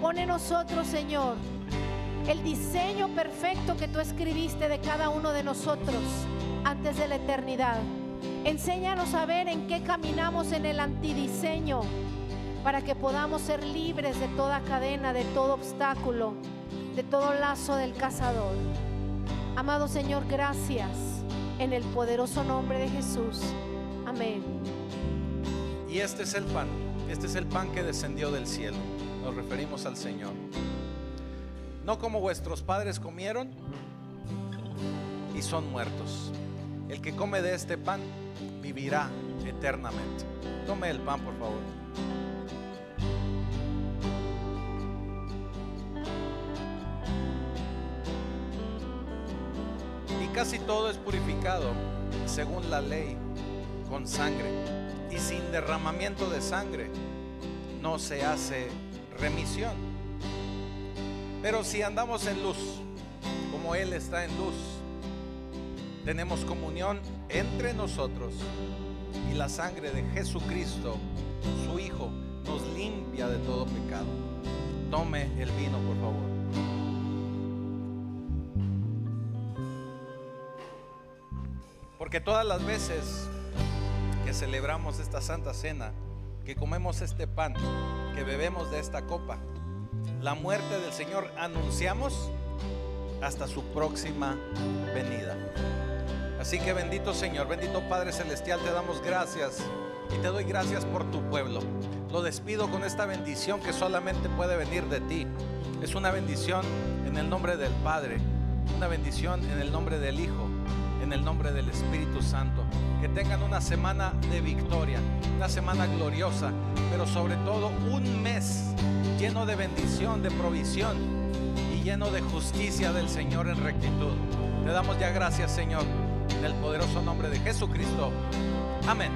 Pon en nosotros, Señor, el diseño perfecto que tú escribiste de cada uno de nosotros antes de la eternidad. Enséñanos a ver en qué caminamos en el antidiseño, para que podamos ser libres de toda cadena, de todo obstáculo, de todo lazo del cazador. Amado Señor, gracias, en el poderoso nombre de Jesús. Amén. Y este es el pan que descendió del cielo. Nos referimos al Señor. No como vuestros padres comieron y son muertos. El que come de este pan vivirá eternamente. Tome el pan, por favor. Y casi todo es purificado según la ley con sangre, y sin derramamiento de sangre no se hace remisión. Pero si andamos en luz, como Él está en luz, tenemos comunión entre nosotros, y la sangre de Jesucristo, su Hijo, nos limpia de todo pecado. Tome el vino, por favor. Porque todas las veces que celebramos esta Santa Cena, que comemos este pan, que bebemos de esta copa, la muerte del Señor anunciamos hasta su próxima venida. Así que bendito Señor, bendito Padre Celestial, te damos gracias y te doy gracias por tu pueblo. Lo despido con esta bendición que solamente puede venir de ti. Es una bendición en el nombre del Padre, una bendición en el nombre del Hijo, en el nombre del Espíritu Santo. Que tengan una semana de victoria, una semana gloriosa, pero sobre todo un mes lleno de bendición, de provisión y lleno de justicia del Señor en rectitud. Te damos ya gracias, Señor, en el poderoso nombre de Jesucristo. Amén.